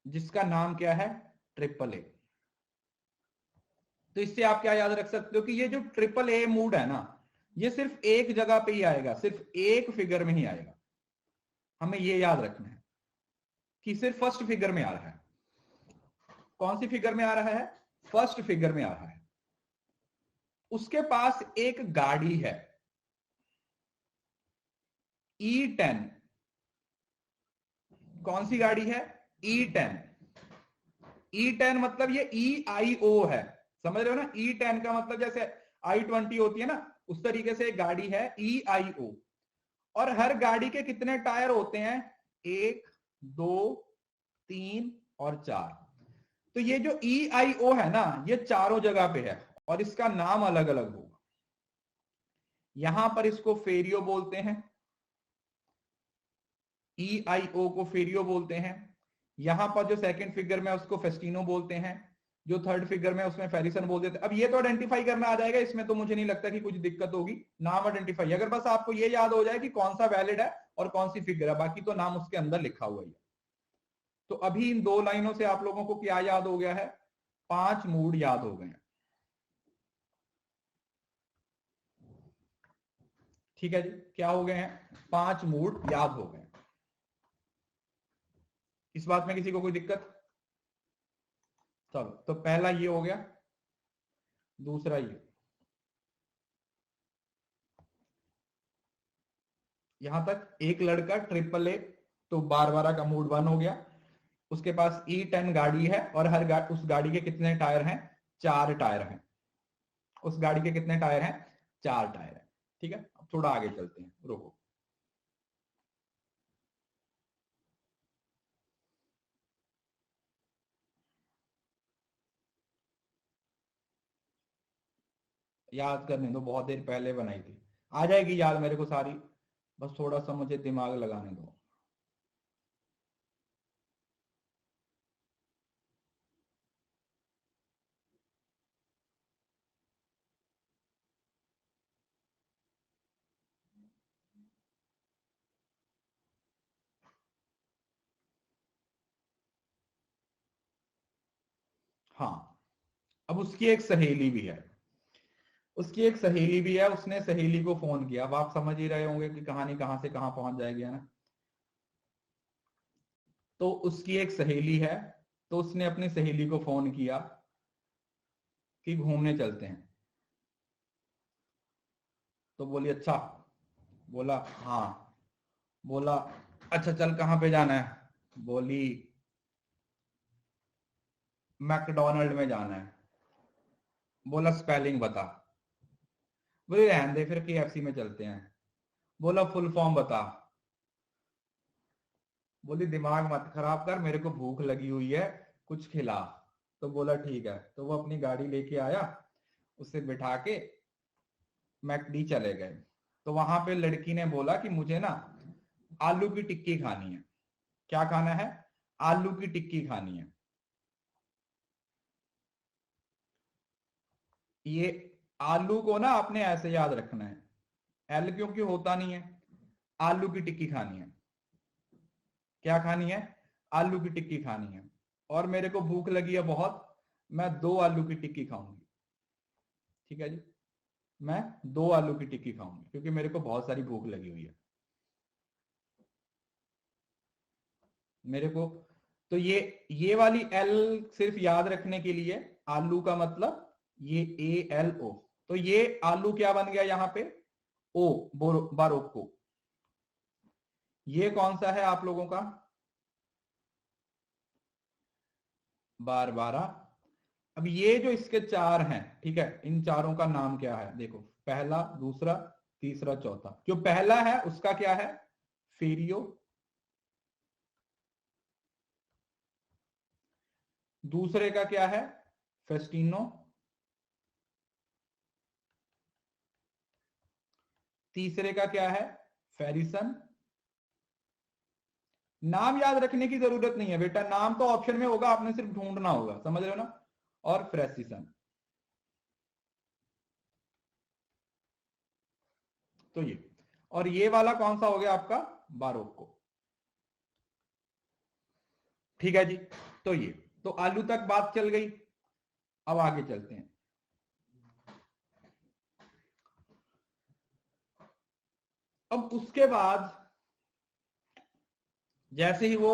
जिसका नाम क्या है? Triple A. तो इससे आप क्या याद रख सकते हो कि ये जो ट्रिपल ए मूड है ना, ये सिर्फ एक जगह पे ही आएगा, सिर्फ एक फिगर में ही आएगा। हमें ये याद रखना है कि सिर्फ फर्स्ट फिगर में आ रहा है। कौन सी फिगर में आ रहा है? फर्स्ट फिगर में आ रहा है। उसके पास एक गाड़ी है E10। कौन सी गाड़ी है? E10। E10 मतलब ये EIO है, समझ रहे हो ना। E10 का मतलब जैसे I20 होती है ना, उस तरीके से एक गाड़ी है EIO। और हर गाड़ी के कितने टायर होते हैं? 1 2 3 और 4। तो ये जो EIO है ना, ये चारों जगह पे है और इसका नाम अलग अलग होगा। यहां पर इसको फेरियो बोलते हैं, EIO को फेरियो बोलते हैं। यहां पर जो सेकंड फिगर में उसको फेस्टिनो बोलते हैं, जो थर्ड फिगर में उसमें फेरिसन बोल देते हैं। अब ये तो आइडेंटिफाई करना आ जाएगा, इसमें तो मुझे नहीं लगता कि कुछ दिक्कत होगी। नाम आइडेंटिफाई, अगर बस आपको ये याद हो जाए कि कौन सा वैलिड है और कौन सी फिगर है, बाकी तो नाम उसके अंदर लिखा हुआ है। तो अभी इन 2 लाइनों से आप लोगों को क्या याद हो गया है, 5 मूड याद हो गए हैं। ठीक है जी, क्या हो गए हैं, 5 मूड याद हो गए। इस बात में किसी को कोई दिक्कत? चलो, तो पहला ये हो गया, दूसरा ये, यहां तक एक लड़का AAA, तो बारबारा का मूड 1 हो गया। उसके पास E10 गाड़ी है और उस गाड़ी के कितने टायर हैं, 4 टायर हैं। उस गाड़ी के कितने टायर हैं, 4 टायर हैं। ठीक है, अब थोड़ा आगे चलते हैं, रुको। याद करने दो, बहुत देर पहले बनाई थी, आ जाएगी याद मेरे को सारी, बस थोड़ा सा मुझे दिमाग लगाने दो। हाँ, अब उसकी एक सहेली भी है, उसने सहेली को फोन किया। अब आप समझ ही रहे होंगे कि कहानी कहां से कहां पहुंच जाएगी, है ना। तो उसकी एक सहेली है, तो उसने अपनी सहेली को फोन किया कि घूमने चलते हैं। तो बोली अच्छा, बोला हाँ, बोला अच्छा चल, कहां पे जाना है, बोली मैकडोनल्ड में जाना है। बोला स्पेलिंग बता, बोले रहने दे, फिर KFC में चलते हैं। बोला फुल फॉर्म बता, बोली दिमाग मत खराब कर, मेरे को भूख लगी हुई है, कुछ खिला। तो बोला ठीक है, तो वो अपनी गाड़ी लेके आया, उसे बिठा के मैकडी चले गए। तो वहां पे लड़की ने बोला कि मुझे ना आलू की टिक्की खानी है। क्या खाना है, आलू की टिक्की खानी है। ये आलू को ना आपने ऐसे याद रखना है, एल क्योंकि होता नहीं है, आलू की टिक्की खानी है। क्या खानी है, आलू की टिक्की खानी है, और मेरे को भूख लगी है बहुत, मैं 2 आलू की टिक्की खाऊंगी। ठीक है जी, मैं 2 आलू की टिक्की खाऊंगी क्योंकि मेरे को बहुत सारी भूख लगी हुई है मेरे को। तो ये वाली एल सिर्फ याद रखने के लिए, आलू का मतलब ये ALO। तो ये आलू क्या बन गया यहां पे, ओ, बारोक्को। ये कौन सा है आप लोगों का, बारबारा। अब ये जो इसके 4 हैं, ठीक है, इन चारों का नाम क्या है, देखो पहला, दूसरा, तीसरा, चौथा। जो पहला है उसका क्या है, फेरियो। दूसरे का क्या है, फेस्टिनो। तीसरे का क्या है, फेरिसन। नाम याद रखने की जरूरत नहीं है बेटा, नाम तो ऑप्शन में होगा, आपने सिर्फ ढूंढना होगा, समझ रहे हो ना। और फ्रेसिसन। तो ये, और ये वाला कौन सा हो गया आपका, बारोक्को। ठीक है जी, तो ये, तो आलू तक बात चल गई। अब आगे चलते हैं। अब उसके बाद जैसे ही वो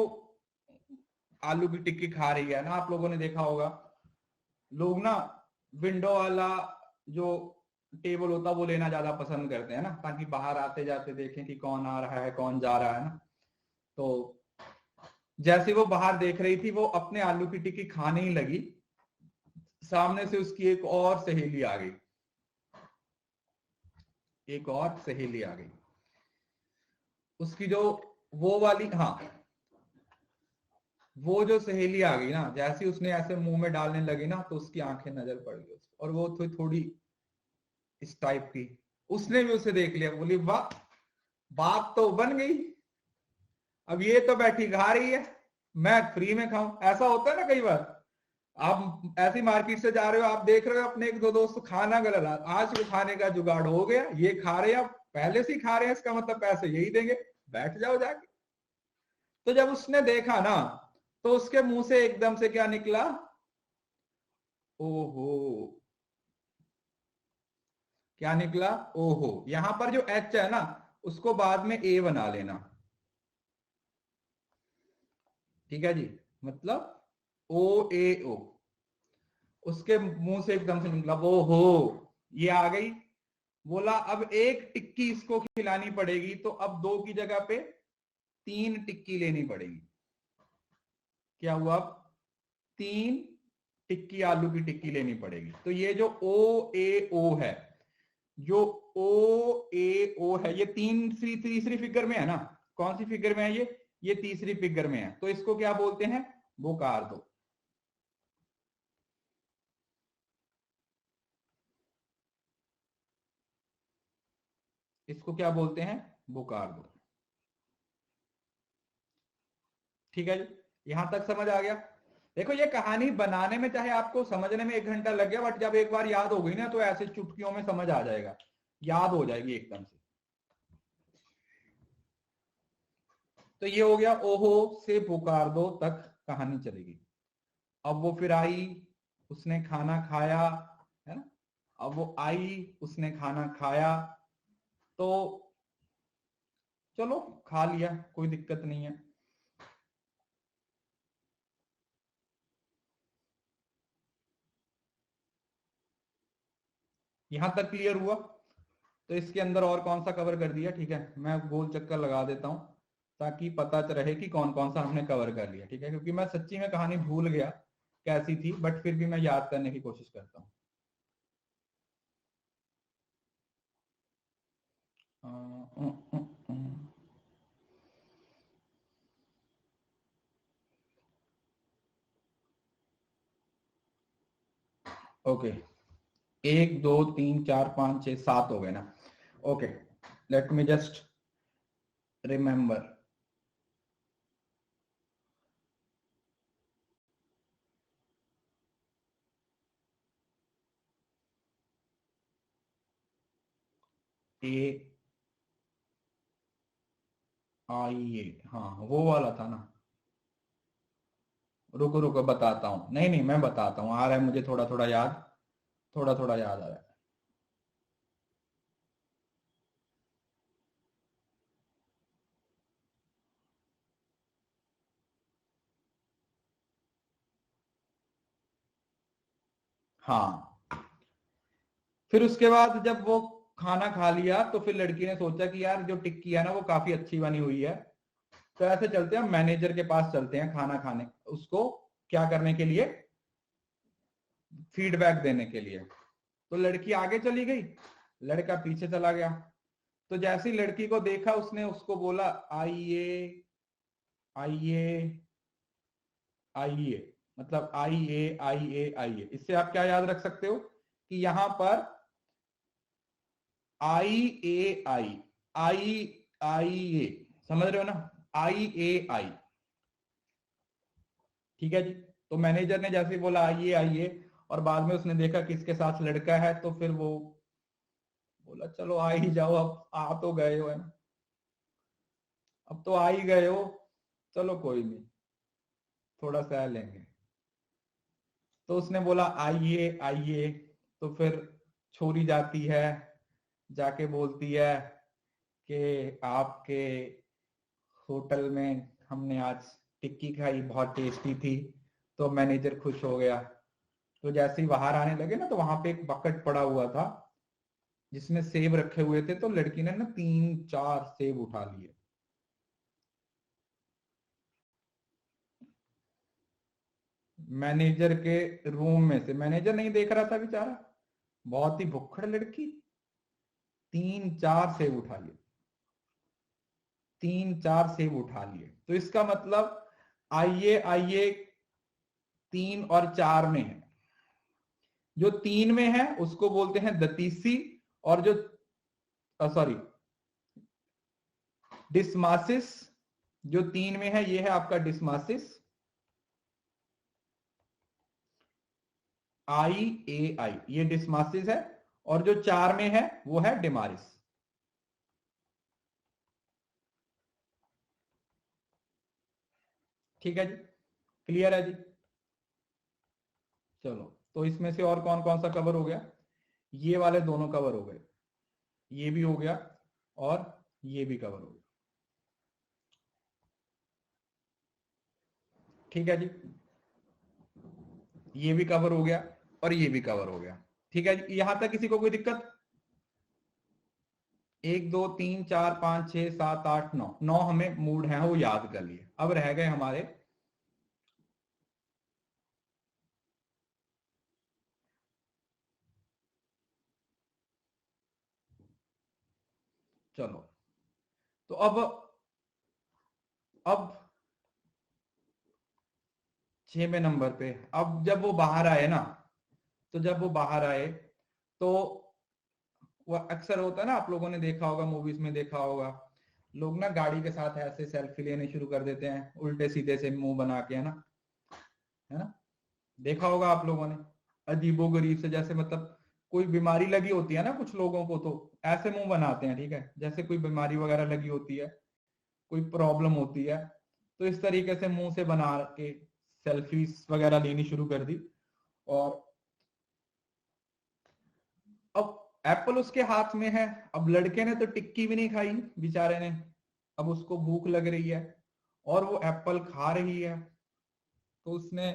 आलू की टिक्की खा रही है ना, आप लोगों ने देखा होगा लोग ना विंडो वाला जो टेबल होता है वो लेना ज्यादा पसंद करते हैं ना, ताकि बाहर आते जाते देखें कि कौन आ रहा है कौन जा रहा है ना। तो जैसे वो बाहर देख रही थी, वो अपने आलू की टिक्की खाने ही लगी, सामने से उसकी एक और सहेली आ गई, एक और सहेली आ गई उसकी जो, वो वाली, हाँ, वो जो सहेली आ गई ना, जैसे उसने ऐसे मुंह में डालने लगी ना, तो उसकी आंखें नजर पड़ गई और वो थोड़ी इस टाइप की। उसने भी उसे देख लिया, बोली वाह, बात तो बन गई, अब ये तो बैठी खा रही है, मैं फ्री में खाऊं। ऐसा होता है ना कई बार, आप ऐसी मार्केट से जा रहे हो, आप देख रहे हो अपने 1-2 दोस्त खाना गलत, आज वो खाने का जुगाड़ हो गया, ये खा रहे हैं, आप पहले से ही खा रहे हैं, इसका मतलब पैसे यही देंगे, बैठ जाओ जाके। तो जब उसने देखा ना, तो उसके मुंह से एकदम से क्या निकला, ओहो। क्या निकला, ओहो। यहां पर जो एच है ना, उसको बाद में ए बना लेना, ठीक है जी। मतलब ओ ए ओ, उसके मुंह से एकदम से निकला ओहो, ये आ गई। बोला अब एक टिक्की इसको खिलानी पड़ेगी, तो अब 2 की जगह पे 3 टिक्की लेनी पड़ेगी। क्या हुआ, अब 3 टिक्की आलू की टिक्की लेनी पड़ेगी। तो ये जो ओ ए ओ है, जो ओ ए ओ है, ये तीसरी फिगर में है ना। कौन सी फिगर में है ये तीसरी फिगर में है। तो इसको क्या बोलते हैं, बोकार्दो। इसको क्या बोलते हैं, बोकार्दो। ठीक है जी, यहां तक समझ आ गया। देखो ये कहानी बनाने में चाहे आपको समझने में 1 घंटा लग गया, बट जब एक बार याद हो गई ना, तो ऐसे चुटकियों में समझ आ जाएगा, याद हो जाएगी एकदम से। तो ये हो गया, ओहो से बोकार्दो तक कहानी चलेगी। अब वो फिर आई, उसने खाना खाया, है ना। अब वो आई, उसने खाना खाया, तो चलो खा लिया, कोई दिक्कत नहीं है। यहां तक क्लियर हुआ। तो इसके अंदर और कौन सा कवर कर दिया, ठीक है, मैं गोल चक्कर लगा देता हूं, ताकि पता रहे कि कौन कौन सा हमने कवर कर लिया, ठीक है। क्योंकि मैं सच्ची में कहानी भूल गया कैसी थी, बट फिर भी मैं याद करने की कोशिश करता हूँ। ओके, 1 2 3 4 5 6 7 हो गए ना। Okay, let me just remember. A I A, हाँ वो वाला था ना। रुको रुको बताता हूँ, नहीं नहीं मैं बताता हूँ, आ रहा है मुझे थोड़ा थोड़ा याद, थोड़ा थोड़ा याद आ रहा है। हाँ, फिर उसके बाद जब वो खाना खा लिया, तो फिर लड़की ने सोचा कि यार जो टिक्की है ना, वो काफी अच्छी बनी हुई है। तो ऐसे चलते हैं, मैनेजर के पास चलते हैं खाना खाने, उसको क्या करने के लिए, फीडबैक देने के लिए। तो लड़की आगे चली गई, लड़का पीछे चला गया। तो जैसी लड़की को देखा, उसने उसको बोला आइए आइए आइए, मतलब आइए आइए आइए। इससे आप क्या याद रख सकते हो कि यहां पर आई ए आई, आई आई ए, समझ रहे हो ना, आई ए आई। ठीक है जी। तो मैनेजर ने जैसे बोला आइए आइए, और बाद में उसने देखा कि इसके साथ लड़का है, तो फिर वो बोला चलो आ ही जाओ, अब आ तो गए हो, है ना, अब तो आ ही गए हो, चलो कोई नहीं, थोड़ा सह लेंगे। तो उसने बोला आइए आइए। तो फिर छोरी जाती है, जाके बोलती है कि आपके होटल में हमने आज टिक्की खाई, बहुत टेस्टी थी। तो मैनेजर खुश हो गया। तो जैसे ही बाहर आने लगे ना, तो वहां पे एक बकेट पड़ा हुआ था, जिसमें सेब रखे हुए थे। तो लड़की ने ना 3 4 सेब उठा लिए। मैनेजर के रूम में से, मैनेजर नहीं देख रहा था बेचारा, बहुत ही भुक्खड़ लड़की, 3 4 सेब उठा लिए, 3 4 सेब उठा लिए। तो इसका मतलब आइए आइए 3 और 4 में है। जो 3 में है उसको बोलते हैं दतीसी, और जो सॉरी डिस्मासिस, जो 3 में है ये है आपका डिस्मासिस, आई ए आई, ये डिस्मासिस है। और जो 4 में है वो है डिमारिस। ठीक है जी, क्लियर है जी। चलो, तो इसमें से और कौन कौन सा कवर हो गया? ये वाले दोनों कवर हो गए, ये भी हो गया और ये भी कवर हो गया। ठीक है जी, ये भी कवर हो गया और ये भी कवर हो गया। ठीक है जी, यहां तक किसी को कोई दिक्कत? 1 2 3 4 5 6 7 8 9, 9 हमें मूड है वो याद कर लिए। अब रह गए हमारे, चलो तो अब 6वें नंबर पे, अब जब वो बाहर आए ना, तो जब वो बाहर आए तो वो अक्सर होता है ना, आप लोगों ने देखा होगा, मूवीज में देखा होगा, लोग ना गाड़ी के साथ ऐसे सेल्फी लेने शुरू कर देते हैं उल्टे सीधे से मुंह बना के, है ना, देखा होगा आप लोगों ने। अजीबो गरीब से, जैसे मतलब कोई बीमारी लगी होती है ना कुछ लोगों को, तो ऐसे मुंह बनाते हैं, ठीक है, जैसे कोई बीमारी वगैरह लगी होती है, कोई प्रॉब्लम होती है, तो इस तरीके से मुंह से बना के सेल्फीज वगैरह लेनी शुरू कर दी। और अब एप्पल उसके हाथ में है, अब लड़के ने तो टिक्की भी नहीं खाई बेचारे ने, अब उसको भूख लग रही है और वो एप्पल खा रही है, तो उसने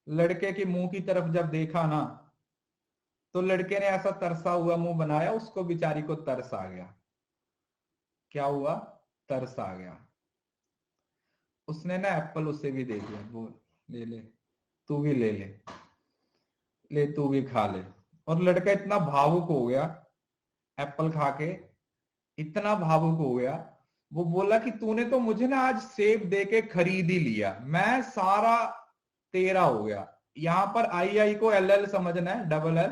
लड़के के मुंह की तरफ जब देखा ना, तो लड़के ने ऐसा तरसा हुआ मुंह बनाया, उसको बेचारी को तरस आ गया। क्या हुआ? तरस आ गया। उसने ना एप्पल उसे भी दे दिया, वो ले ले, तू भी ले ले, ले तू भी खा ले। और लड़का इतना भावुक हो गया एप्पल खा के, इतना भावुक हो गया, वो बोला कि तूने तो मुझे ना आज सेब दे के खरीद ही लिया, मैं सारा तेरा हो गया। यहां पर आई आई को एल एल समझना है, डबल एल,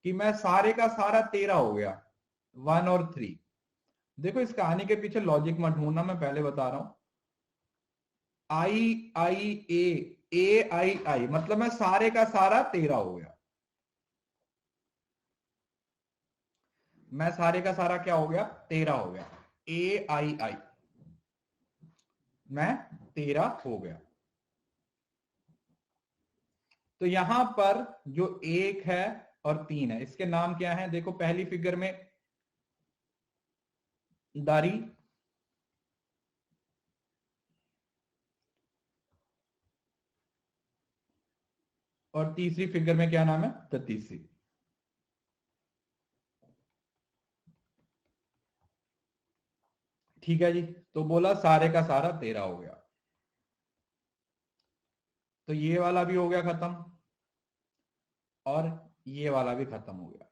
कि मैं सारे का सारा तेरा हो गया, 1 और 3। देखो इस कहानी के पीछे लॉजिक मत ढूंढना, मैं पहले बता रहा हूं। आई आई ए आई आई मतलब मैं सारे का सारा तेरा हो गया, मैं सारे का सारा क्या हो गया? तेरा हो गया। ए आई आई, मैं तेरा हो गया। तो यहां पर जो 1 है और 3 है, इसके नाम क्या है? देखो पहली फिगर में दारी, और तीसरी फिगर में क्या नाम है? ततीसी। ठीक है जी, तो बोला सारे का सारा तेरा हो गया, तो ये वाला भी हो गया खत्म और ये वाला भी खत्म हो गया।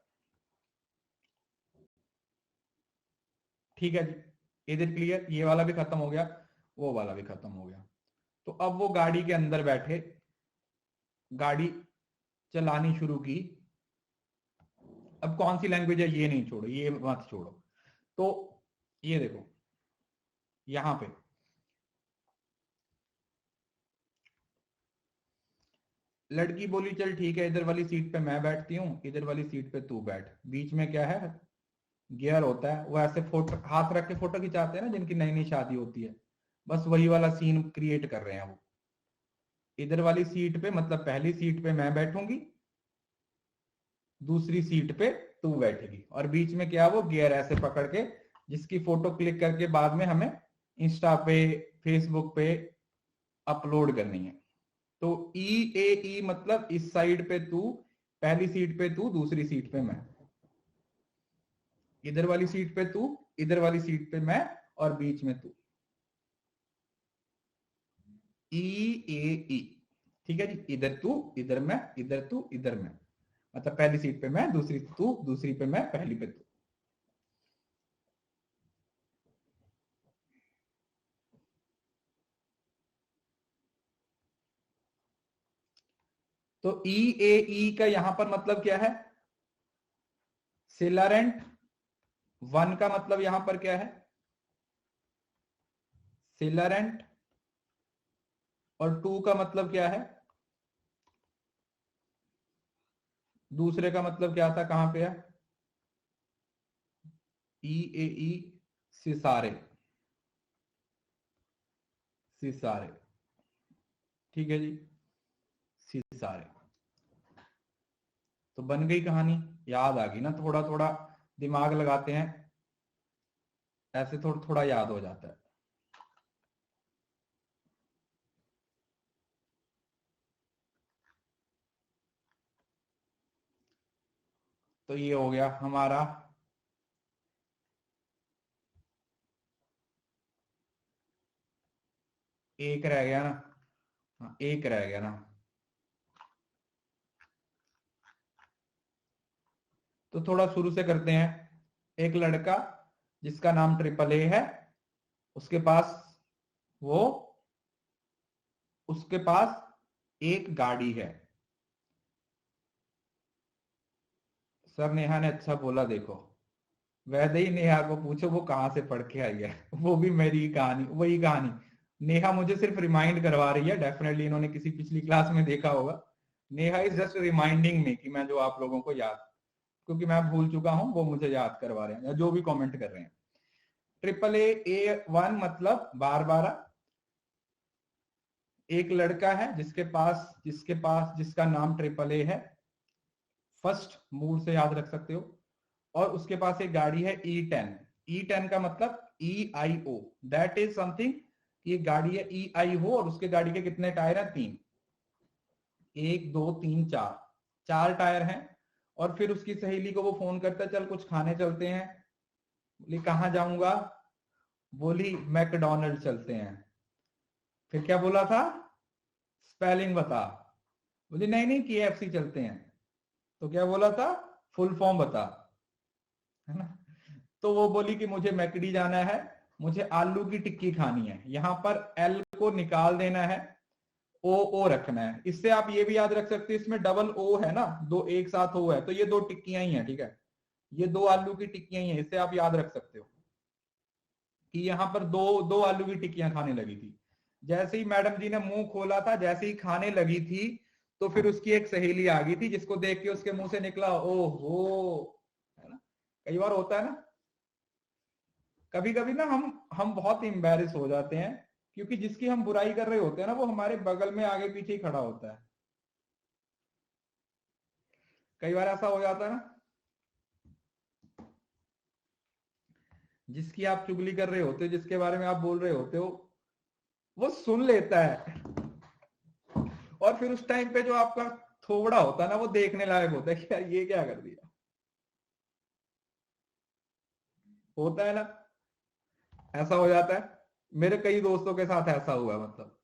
ठीक है जी, इधर क्लियर, ये वाला भी खत्म हो गया, वो वाला भी खत्म हो गया। तो अब वो गाड़ी के अंदर बैठे, गाड़ी चलानी शुरू की। अब कौन सी लैंग्वेज है ये नहीं छोड़ो, ये मत छोड़ो। तो ये देखो यहां पे लड़की बोली चल ठीक है, इधर वाली सीट पे मैं बैठती हूँ, इधर वाली सीट पे तू बैठ। बीच में क्या है? गियर होता है, वो ऐसे फोटो हाथ रख के फोटो खिंचाते हैं ना जिनकी नई नई शादी होती है, बस वही वाला सीन क्रिएट कर रहे हैं वो। इधर वाली सीट पे मतलब पहली सीट पे मैं बैठूंगी, दूसरी सीट पे तू बैठेगी, और बीच में क्या, वो गियर ऐसे पकड़ के, जिसकी फोटो क्लिक करके बाद में हमें इंस्टा पे, फेसबुक पे अपलोड करनी है। तो ई ए ई मतलब इस साइड पे तू, पहली सीट पे तू, दूसरी सीट पे मैं, इधर वाली सीट पे तू, इधर वाली सीट पे मैं, और बीच में तू। ई ए ई, ठीक है जी, इधर तू, इधर मैं, इधर तू, इधर मैं, मतलब पहली सीट पे मैं, दूसरी तू, दूसरी पे मैं, पहली पे तू। तो ई ए ई का यहां पर मतलब क्या है? सिलारेंट। 1 का मतलब यहां पर क्या है? सिलारेंट। और 2 का मतलब क्या है? दूसरे का मतलब क्या था, कहां पे है? ई ए ई, सिसारे, सिसारे। ठीक है जी, सी सारे। तो बन गई कहानी, याद आ गई ना, थोड़ा थोड़ा दिमाग लगाते हैं, ऐसे थोड़ा थोड़ा याद हो जाता है। तो ये हो गया हमारा एक रह गया ना, हाँ एक रह गया ना। तो थोड़ा शुरू से करते हैं। एक लड़का जिसका नाम ट्रिपल ए है, उसके पास वो उसके पास एक गाड़ी है। सर नेहा ने अच्छा बोला, देखो वैसे ही नेहा को पूछो वो कहां से पढ़ के आई है। वो भी मेरी कहानी, वही कहानी। नेहा मुझे सिर्फ रिमाइंड करवा रही है, डेफिनेटली इन्होंने किसी पिछली क्लास में देखा होगा। Neha is just reminding me कि मैं जो आप लोगों को याद, क्योंकि मैं भूल चुका हूं, वो मुझे याद करवा रहे हैं या जो भी कमेंट कर रहे हैं। ट्रिपल ए वन मतलब बार बारह। एक लड़का है जिसके पास जिसका नाम ट्रिपल ए है, फर्स्ट मूड से याद रख सकते हो। और उसके पास एक गाड़ी है E10। E10 का मतलब EIO, दैट इज समथिंग। ये गाड़ी है EIO, और उसके गाड़ी के कितने टायर हैं? 3, 1 2 3 4, 4 टायर हैं। और फिर उसकी सहेली को वो फोन करता है, चल कुछ खाने चलते हैं। बोली कहाँ जाऊंगा? बोली मैकडोनल्ड चलते हैं। फिर क्या बोला था? स्पेलिंग बता। बोली नहीं नहीं KFC चलते हैं। तो क्या बोला था? फुल फॉर्म बता, है ना। तो वो बोली कि मुझे मैकडी जाना है, मुझे आलू की टिक्की खानी है। यहां पर एल को निकाल देना है, ओ रखना है। इससे आप ये भी याद रख सकते हैं, इसमें डबल ओ है ना, दो एक साथ ओ है, तो ये दो टिक्कियां ही हैं, ठीक है। ये दो आलू की टिक्कियां ही हैं, इससे आप याद रख सकते हो कि यहाँ पर दो दो आलू की टिक्कियां खाने लगी थी। जैसे ही मैडम जी ने मुंह खोला था, जैसे ही खाने लगी थी, तो फिर उसकी एक सहेली आ गई थी, जिसको देख के उसके मुंह से निकला ओहो, है ना। कई बार होता है ना, कभी कभी ना हम बहुत एम्बेरस हो जाते हैं, क्योंकि जिसकी हम बुराई कर रहे होते हैं ना, वो हमारे बगल में आगे पीछे ही खड़ा होता है। कई बार ऐसा हो जाता है ना, जिसकी आप चुगली कर रहे होते हो, जिसके बारे में आप बोल रहे होते हो, वो सुन लेता है। और फिर उस टाइम पे जो आपका थोबड़ा होता है ना, वो देखने लायक होता है कि यार ये क्या कर दिया। होता है ना, ऐसा हो जाता है। मेरे कई दोस्तों के साथ ऐसा हुआ है, मतलब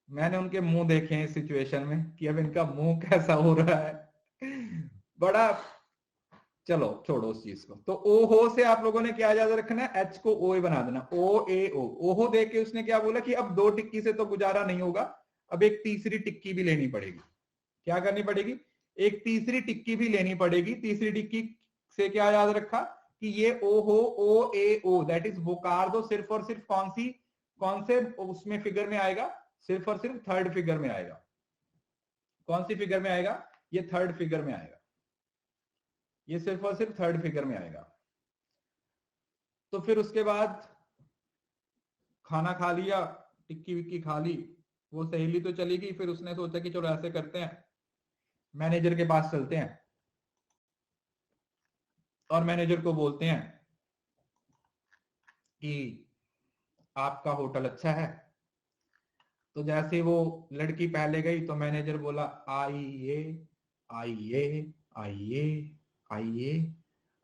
मैंने उनके मुंह देखे हैं इस सिचुएशन में कि अब इनका मुंह कैसा हो रहा है। बड़ा, चलो छोड़ो उस चीज को। तो ओ हो से आप लोगों ने क्या याद रखना है? एच को ओ बना देना, ओहो देख के उसने क्या बोला कि अब दो टिक्की से तो गुजारा नहीं होगा, अब एक तीसरी टिक्की भी लेनी पड़ेगी। क्या करनी पड़ेगी? एक तीसरी टिक्की भी लेनी पड़ेगी। तीसरी टिक्की से क्या याद रखा कि ये ओ हो, ओ दैट इज बोकार्दो सिर्फ और सिर्फ कौन से उसमें फिगर में आएगा? सिर्फ और सिर्फ थर्ड फिगर में आएगा। कौन सी फिगर में आएगा? ये थर्ड फिगर में आएगा। ये सिर्फ और सिर्फ थर्ड फिगर में आएगा। तो फिर उसके बाद खाना खा लिया, टिक्की विक्की खा ली, वो सहेली तो चली गई। फिर उसने सोचा कि चलो ऐसे करते हैं, मैनेजर के पास चलते हैं और मैनेजर को बोलते हैं कि आपका होटल अच्छा है। तो जैसे वो लड़की पहले गई, तो मैनेजर बोला आइए आइए आइए आइए,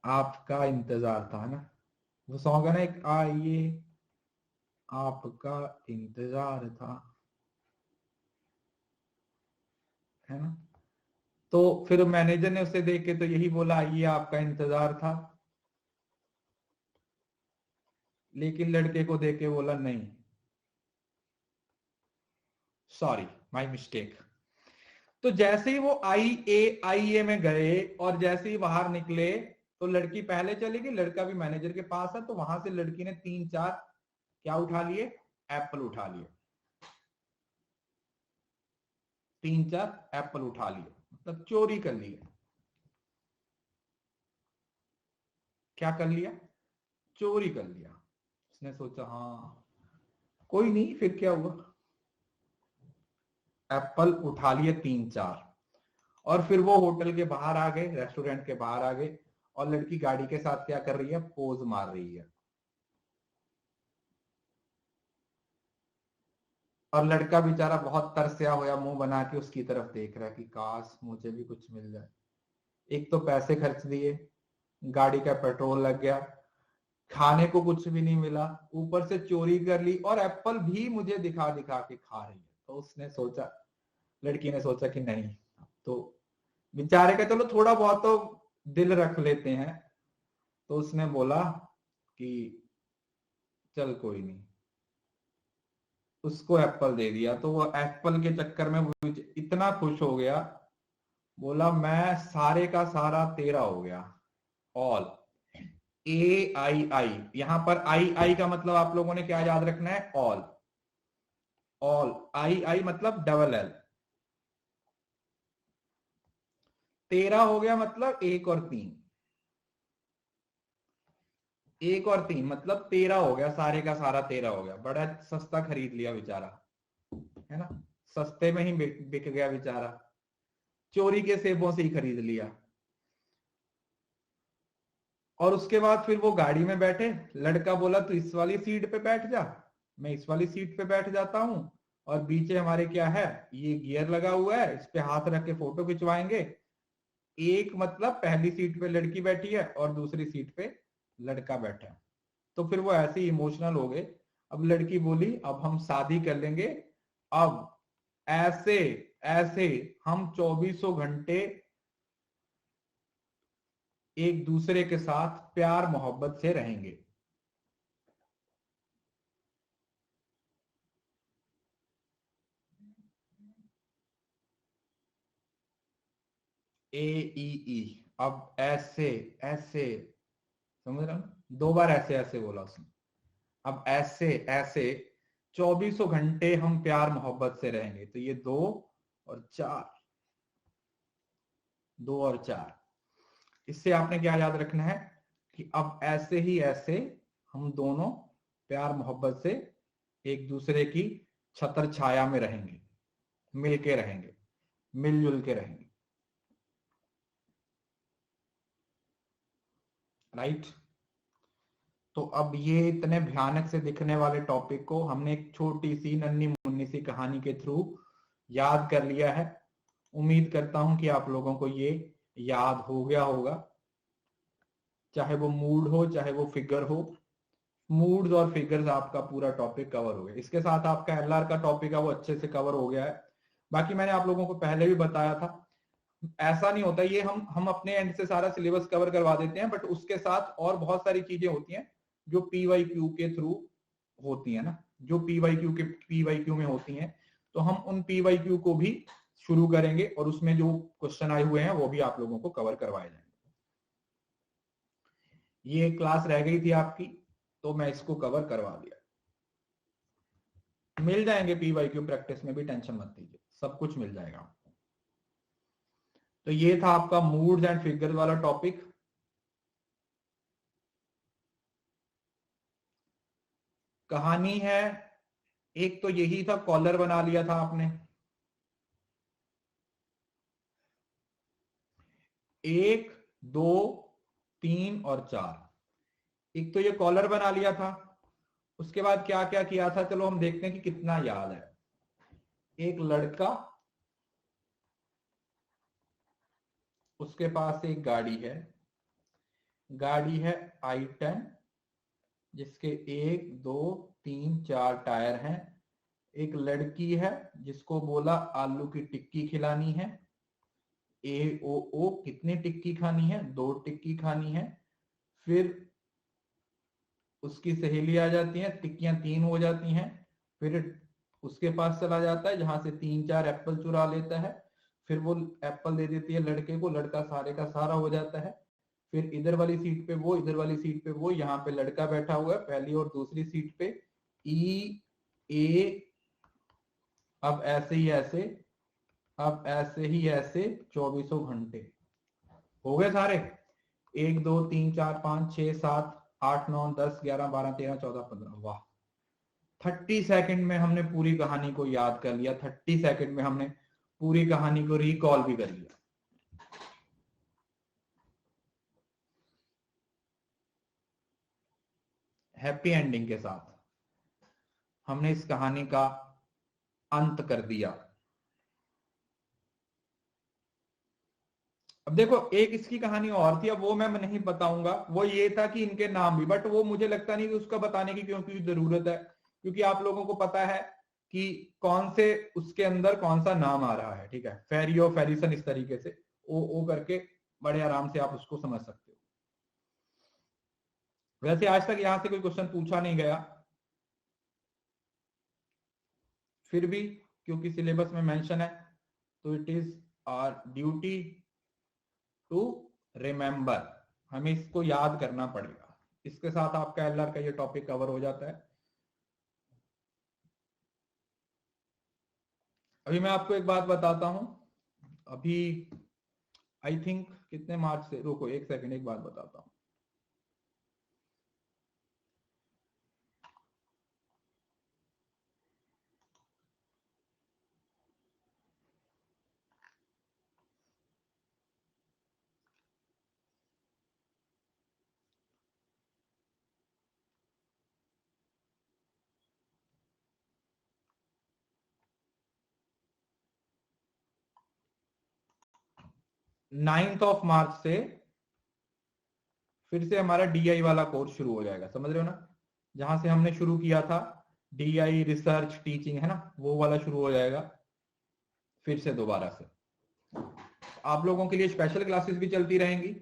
आपका इंतजार था ना। वो सॉन्ग है ना एक, आइए आपका इंतजार था, है ना। तो फिर मैनेजर ने उसे देख के तो यही बोला, आइए आपका इंतजार था। लेकिन लड़के को देख के बोला नहीं, सॉरी माय मिस्टेक। तो जैसे ही वो आई ए में गए और जैसे ही बाहर निकले, तो लड़की पहले चली गई, लड़का भी मैनेजर के पास है। तो वहां से लड़की ने 3 4 क्या उठा लिए? एप्पल उठा लिए। 3 4 एप्पल उठा लिए, मतलब चोरी कर लिए। क्या कर लिया? चोरी कर लिया। उसने सोचा हाँ कोई नहीं, फिर क्या हुआ, एप्पल उठा लिए 3-4 और फिर वो होटल के बाहर आ गए, रेस्टोरेंट के बाहर आ गए और लड़की गाड़ी के साथ क्या कर रही है, पोज मार रही है। और लड़का बेचारा बहुत तरसिया होया मुंह बना के उसकी तरफ देख रहा है कि काश मुझे भी कुछ मिल जाए। एक तो पैसे खर्च दिए, गाड़ी का पेट्रोल लग गया, खाने को कुछ भी नहीं मिला, ऊपर से चोरी कर ली और एप्पल भी मुझे दिखा दिखा के खा रही है। तो उसने सोचा, लड़की ने सोचा कि नहीं, तो बेचारे का चलो थोड़ा बहुत तो दिल रख लेते हैं। तो उसने बोला कि चल कोई नहीं, उसको एप्पल दे दिया। तो वो एप्पल के चक्कर में वो इतना खुश हो गया, बोला मैं सारे का सारा तेरा हो गया, ऑल। AII, यहां पर आई का मतलब आप लोगों ने क्या याद रखना है, ऑल। ऑल, आई मतलब डबल एल। तेरा हो गया मतलब 1 और 3, 1 और 3 मतलब 13 हो गया, सारे का सारा 13 हो गया। बड़ा सस्ता खरीद लिया बेचारा, है ना, सस्ते में ही बिक गया बेचारा, चोरी के सेबों से ही खरीद लिया। और उसके बाद फिर वो गाड़ी में बैठे, लड़का बोला तू इस वाली सीट पे बैठ जा, मैं इस वाली सीट पे बैठ जाता हूं, और पीछे हमारे क्या है, ये गियर लगा हुआ है, इस पे हाथ रख के फोटो खिंचवाएंगे। एक मतलब पहली सीट पे लड़की बैठी है और दूसरी सीट पे लड़का बैठा है। तो फिर वो ऐसे इमोशनल हो गए। अब लड़की बोली अब हम शादी कर लेंगे, अब ऐसे ऐसे हम 24 घंटे एक दूसरे के साथ प्यार मोहब्बत से रहेंगे। AEE, अब ऐसे ऐसे, समझ रहा हूं, 2 बार ऐसे ऐसे बोला उसने। अब ऐसे ऐसे 24 घंटे हम प्यार मोहब्बत से रहेंगे। तो ये 2 और 4, 2 और 4, इससे आपने क्या याद रखना है कि अब ऐसे ही ऐसे हम दोनों प्यार मोहब्बत से एक दूसरे की छत्र छाया में रहेंगे, मिलके रहेंगे, मिलजुल के रहेंगे। राइट। तो अब ये इतने भयानक से दिखने वाले टॉपिक को हमने एक छोटी सी नन्ही मुन्नी सी कहानी के थ्रू याद कर लिया है। उम्मीद करता हूं कि आप लोगों को ये याद हो गया होगा, चाहे वो मूड हो चाहे वो फिगर हो। मूड्स और फिगर्स आपका पूरा टॉपिक कवर हो गया। इसके साथ आपका LR का टॉपिक है वो अच्छे से कवर हो गया है। बाकी मैंने आप लोगों को पहले भी बताया था, ऐसा नहीं होता ये हम अपने एंड से सारा सिलेबस कवर करवा देते हैं, बट उसके साथ और बहुत सारी चीजें होती हैं जो PYQ के थ्रू होती है ना, जो PYQ में होती हैं। तो हम उन PYQ को भी शुरू करेंगे और उसमें जो क्वेश्चन आए हुए हैं वो भी आप लोगों को कवर करवाए जाएंगे। ये क्लास रह गई थी आपकी, तो मैं इसको कवर करवा दिया। मिल जाएंगे PYQ प्रैक्टिस में भी, टेंशन मत लीजिए, सब कुछ मिल जाएगा आपको। तो ये था आपका मूड्स एंड फिगर्स वाला टॉपिक। कहानी है, एक तो यही था, कॉलर बना लिया था आपने, 1, 2, 3 और 4। एक तो ये कॉलर बना लिया था। उसके बाद क्या क्या किया था, चलो हम देखते हैं कि कितना याद है। एक लड़का, उसके पास एक गाड़ी है, गाड़ी है I10, जिसके 1, 2, 3, 4 टायर हैं। एक लड़की है जिसको बोला आलू की टिक्की खिलानी है, AOO कितनी टिक्की खानी है, 2 टिक्की खानी है। फिर उसकी सहेली आ जाती है, टिक्कियां 3 हो जाती हैं। फिर उसके पास चला जाता है जहां से 3-4 एप्पल चुरा लेता है। फिर वो एप्पल दे देती है लड़के को, लड़का सारे का सारा हो जाता है। फिर इधर वाली सीट पे वो, इधर वाली सीट पे वो, यहाँ पे लड़का बैठा हुआ है पहली और दूसरी सीट पे, EA। अब ऐसे ही ऐसे, अब ऐसे ही ऐसे 24 घंटे हो गए सारे। 1, 2, 3, 4, 5, 6, 7, 8, 9, 10, 11, 12, 13, 14, 15, वाह, 30 सेकंड में हमने पूरी कहानी को याद कर लिया, 30 सेकंड में हमने पूरी कहानी को रिकॉल भी कर लिया। हैप्पी एंडिंग के साथ हमने इस कहानी का अंत कर दिया। अब देखो एक इसकी कहानी और थी, अब वो मैं नहीं बताऊंगा, वो ये था कि इनके नाम भी, बट वो मुझे लगता नहीं कि उसका बताने की क्योंकि जरूरत है, क्योंकि आप लोगों को पता है कि कौन से उसके अंदर कौन सा नाम आ रहा है, ठीक है। फेरियो, फेरिसन, इस तरीके से ओ करके बड़े आराम से आप उसको समझ सकते हो। वैसे आज तक यहां से कोई क्वेश्चन पूछा नहीं गया, फिर भी क्योंकि सिलेबस में मेंशन है तो it is our duty to remember, हमें इसको याद करना पड़ेगा। इसके साथ आपका एलआर का ये टॉपिक कवर हो जाता है। अभी मैं आपको एक बात बताता हूं, अभी आई थिंक कितने मार्च से, रुको एक सेकंड, एक बात बताता हूं। नाइन्थ ऑफ मार्च से फिर से हमारा डीआई वाला कोर्स शुरू हो जाएगा, समझ रहे हो ना, जहां से हमने शुरू किया था डीआई रिसर्च टीचिंग है ना, वो वाला शुरू हो जाएगा फिर से दोबारा से। आप लोगों के लिए स्पेशल क्लासेस भी चलती रहेंगी,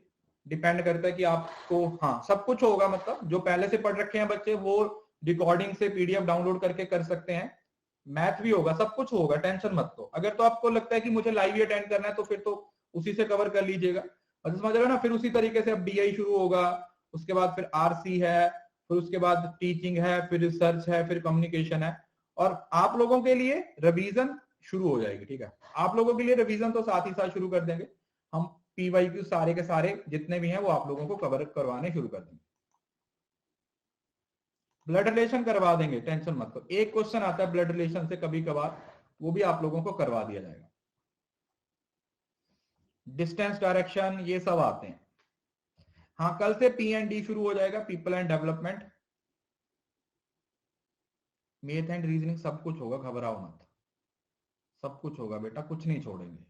डिपेंड करता है कि आपको, हाँ सब कुछ होगा, मतलब जो पहले से पढ़ रखे हैं बच्चे वो रिकॉर्डिंग से पीडीएफ डाउनलोड करके कर सकते हैं, मैथ भी होगा, सब कुछ होगा, टेंशन मत लो। अगर तो आपको लगता है कि मुझे लाइव ही अटेंड करना है तो फिर तो उसी से कवर कर लीजिएगा, और समझ रहे हो ना। फिर उसी तरीके से अब डीआई शुरू होगा, उसके बाद फिर आरसी है, फिर उसके बाद टीचिंग है, फिर रिसर्च है, फिर कम्युनिकेशन है, और आप लोगों के लिए रिवीजन शुरू हो जाएगी, ठीक है। आप लोगों के लिए रिवीजन तो साथ ही साथ शुरू कर देंगे हम, पीवाईक्यू सारे के सारे जितने भी हैं वो आप लोगों को कवर करवाने शुरू कर देंगे, ब्लड रिलेशन करवा देंगे, टेंशन मत लो। एक क्वेश्चन आता है ब्लड रिलेशन से कभी कभार, वो भी आप लोगों को करवा दिया जाएगा। डिस्टेंस, डायरेक्शन, ये सब आते हैं। हाँ कल से P&D शुरू हो जाएगा, people and development, math and reasoning, सब कुछ होगा, घबराओ मत, सब कुछ होगा बेटा, कुछ नहीं छोड़ेंगे।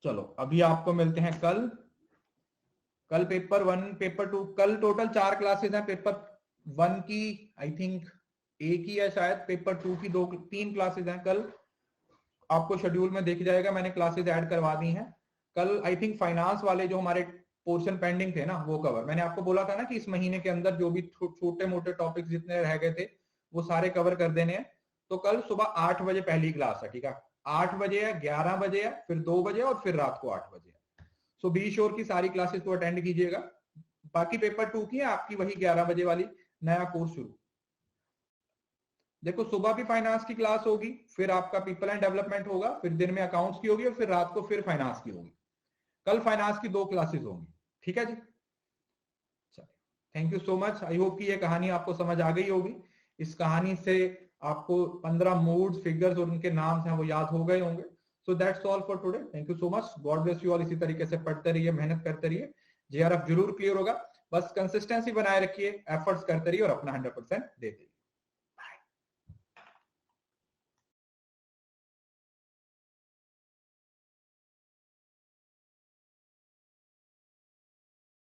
चलो अभी आपको मिलते हैं कल। कल पेपर 1 पेपर 2, कल टोटल 4 क्लासेस हैं। पेपर 1 की आई थिंक एक ही है शायद, पेपर 2 की 3 क्लासेस हैं कल। आपको शेड्यूल में देख जाएगा, मैंने क्लासेस ऐड करवा दी हैं। कल आई थिंक फाइनेंस वाले जो हमारे पोर्शन पेंडिंग थे ना वो कवर, मैंने आपको बोला था ना कि इस महीने के अंदर जो भी छोटे मोटे टॉपिक्स जितने रह गए थे वो सारे कवर कर देने हैं। तो कल सुबह 8 बजे पहली क्लास है, ठीक है। 8 बजे है, 11 बजे है, फिर 2 बजे और फिर रात को 8 बजे है। सो बी श्योर की सारी क्लासेस को अटेंड कीजिएगा। बाकी पेपर 2 की है आपकी वही 11 बजे वाली, नया कोर्स शुरू। देखो सुबह भी फाइनेंस की क्लास होगी, फिर आपका पीपल एंड डेवलपमेंट होगा, फिर दिन में अकाउंट्स की होगी, और फिर रात को फिर फाइनेंस की होगी। कल फाइनेंस की 2 क्लासेस होंगी, ठीक है जी। Thank you so much, I hope कि ये कहानी आपको समझ आ गई होगी। इस कहानी से आपको 15 मूड्स, फिगर्स और उनके नाम हैं वो याद हो गए होंगे। So that's all for today, thank you so much, God bless you all. इसी तरीके से पढ़ते रहिए, मेहनत करते रहिए, जेआरएफ जरूर क्लियर होगा, बस कंसिस्टेंसी बनाए रखिए, एफर्ट्स करते रहिए और अपना 100% देते रहिए।